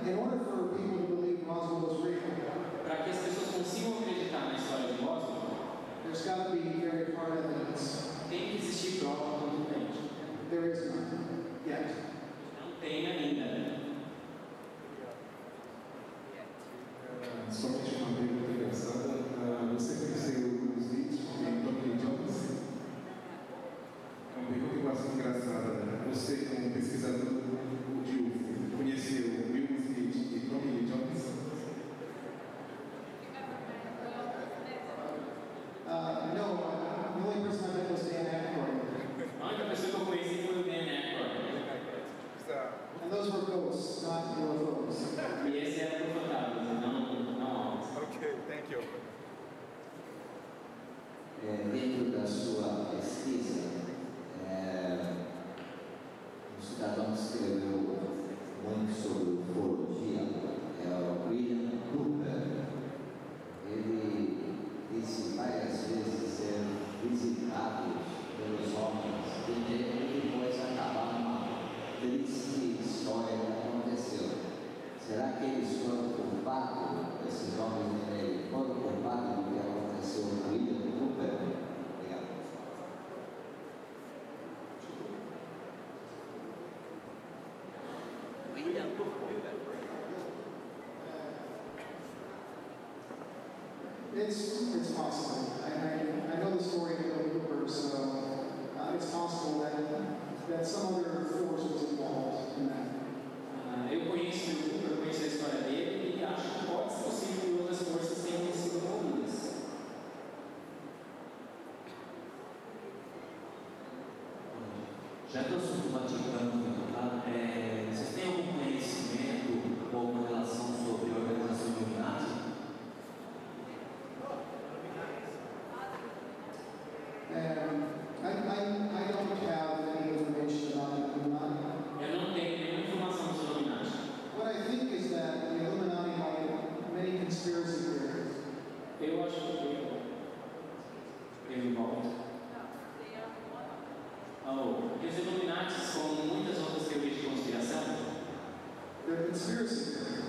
in order for people to believe Roswell was real, Para que as pessoas consigam acreditar na história de Roswell, there's got to be very hard evidence. tem que existir prova contundente. There is none yet. Não tem ainda. Somente uma pergunta engraçada. Você conheceu o Smith e Tommy Jones? É uma pergunta bastante engraçada. Você, como pesquisador de UFO, conheceu Will Smith e Tommy Jones? No, the only person I met was Dan Aykroyd. A única pessoa que eu conheci foi o Dan Aykroyd. And those were ghosts, not UFOs. E esse era por fantasmas, não almas. Ok, thank you. Dentro da sua pesquisa, um cidadão que escreveu muito sobre ufologia, é o William Cooper. Ele disse várias vezes ser visitado pelos homens e depois acabar numa triste história que aconteceu. Será que eles foram culpados, esses homens dele, foram culpados do que aconteceu com William Cooper? Obrigado. William Cooper. It's possible. I know the story of Bill Cooper, so it's possible that some other force was involved in that. Eu conheço o Cooper, eu conheço a história dele e acho que pode ser possível que outras forças tenham sido envolvidas. Já que o assunto do Vaticano, tá? Vocês têm algum conhecimento ou alguma relação sobre a organização Illuminati? I don't have any information about the Illuminati. Eu não tenho nenhuma informação sobre o Illuminati. What I think is that the Illuminati have many conspiracy theories. Eu acho que eu envolvo. Porque os Illuminati, como muitas outras teorias de conspiração, They're conspiracy theories.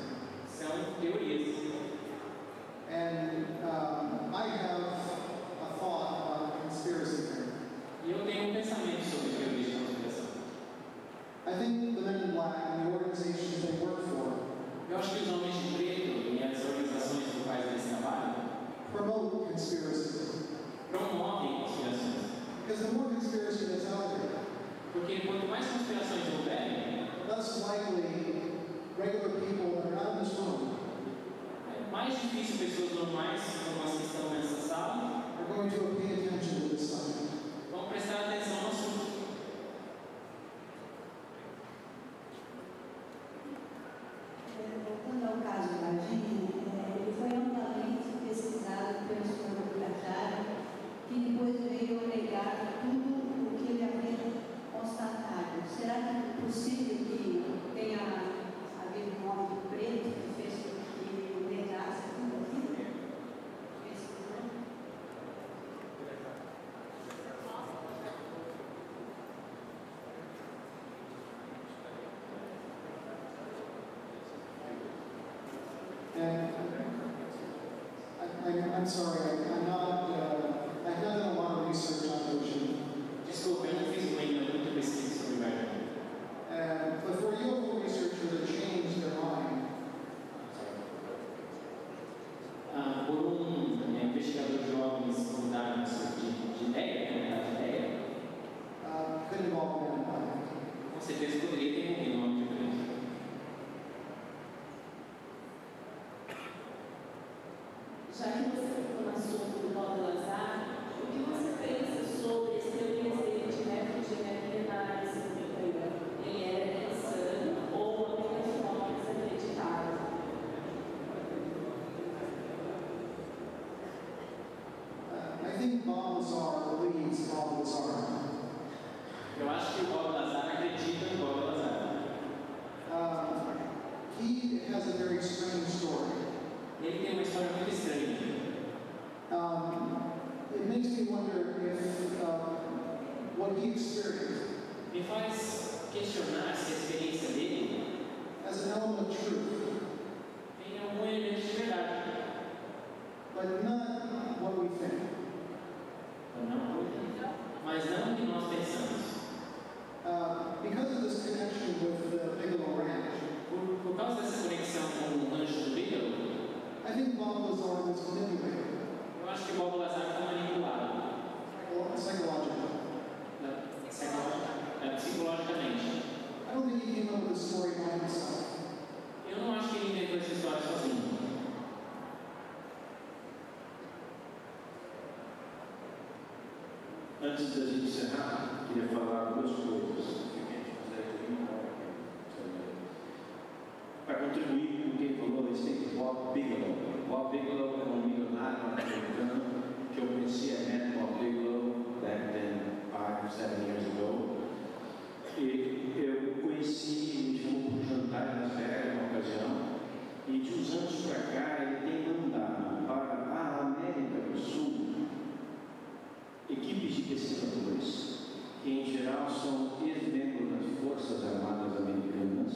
são teorias. And I have a thought about conspiracy theory. E eu tenho pensamento sobre teorias de conspiração. I think the men in black and the organizations they work for Eu acho que os homens de preto e as organizações por quais eles trabalham promote conspiracy. promovem conspirações. Because the more conspiracy that's out there, Porque quanto mais conspirações houverem, less likely regular people that are not in this room é mais difícil pessoas normais, como as que estão nessa sala, are going to pay attention to this subject. vão prestar atenção no assunto. Voltando ao caso da Varginha, ele foi amplamente pesquisado pelo senhor Cajara, que depois veio negar tudo o que ele havia constatado. Será que é possível que tenha havido um homem preto que fez com que ele negasse tudo aquilo? I'm sorry, I've not done a lot of research on Ocean. Desculpa, eu não fiz muita pesquisa sobre Varginha. But for a UFO researcher to change their mind, Por investigador de OVNIs mudar de ideia, could involve men in black. com certeza poderia ter envolvido um homem de preto. Já que você ficou na sua story by himself. Eu não acho que ele inventou essa história sozinho. Antes da gente encerrar, queria falar duas coisas. Para contribuir com quem falou a respeito de Bob Bigelow. Bob Bigelow é um milionário norte-americano que eu conheci a Matt Bob Bigelow back then, 5, 7 years ago. E eu conheci, ele me chamou para um jantar nas Vegas, numa ocasião, e de uns anos para cá ele tem mandado para a América do Sul equipes de pesquisadores, que em geral são ex-membros das Forças Armadas Americanas,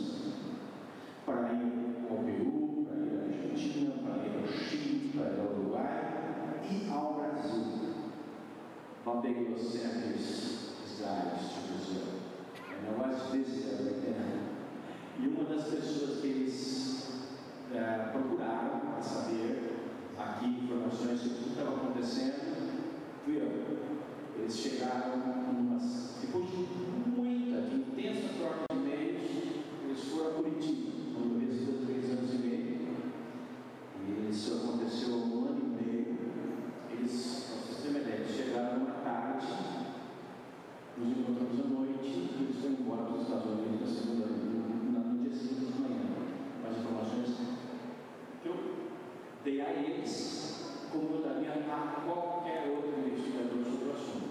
para ir ao Peru, para ir à Argentina, para ir ao Chile, para ir ao Uruguai e ao Brasil. Bob Bigelow sent his guys to Brazil. And I was visited right there. E uma das pessoas que eles procuraram para saber aqui informações sobre o que estava acontecendo, fui eu. Eles chegaram depois de intensa troca de e-mails, eles foram a Curitiba, quando eu resido há 3 anos e meio. E isso aconteceu há 1 ano e meio. Eles, para vocês terem uma ideia, chegaram à tarde, nos encontramos à noite e eles foram embora para os Estados Unidos no dia seguinte de manhã. As informações que eu dei a eles, como eu daria a qualquer outro investigador sobre o assunto.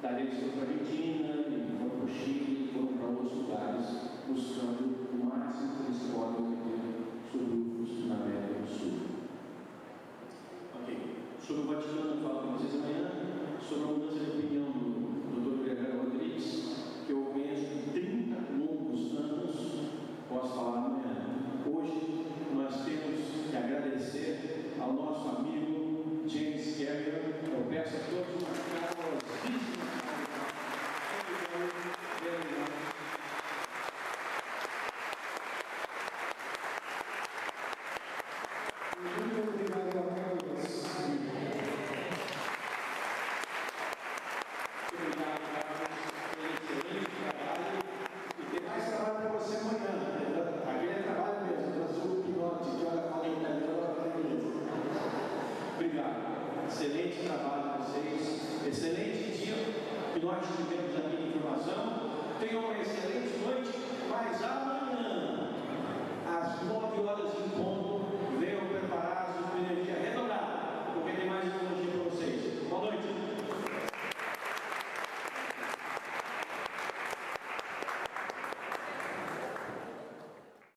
Daí eles foram para a Argentina, foram para o Chile, foram para outros lugares, buscando o máximo que eles podem obter sobre o na América do Sul. Ok. Sobre o Vaticano, eu falo com vocês amanhã, sobre a mudança de opinião do Dr. Guerreiro Rodrigues, que eu conheço de 30 longos anos, posso falar amanhã. Hoje, nós temos que agradecer ao nosso amigo James Carrier. Eu peço a todos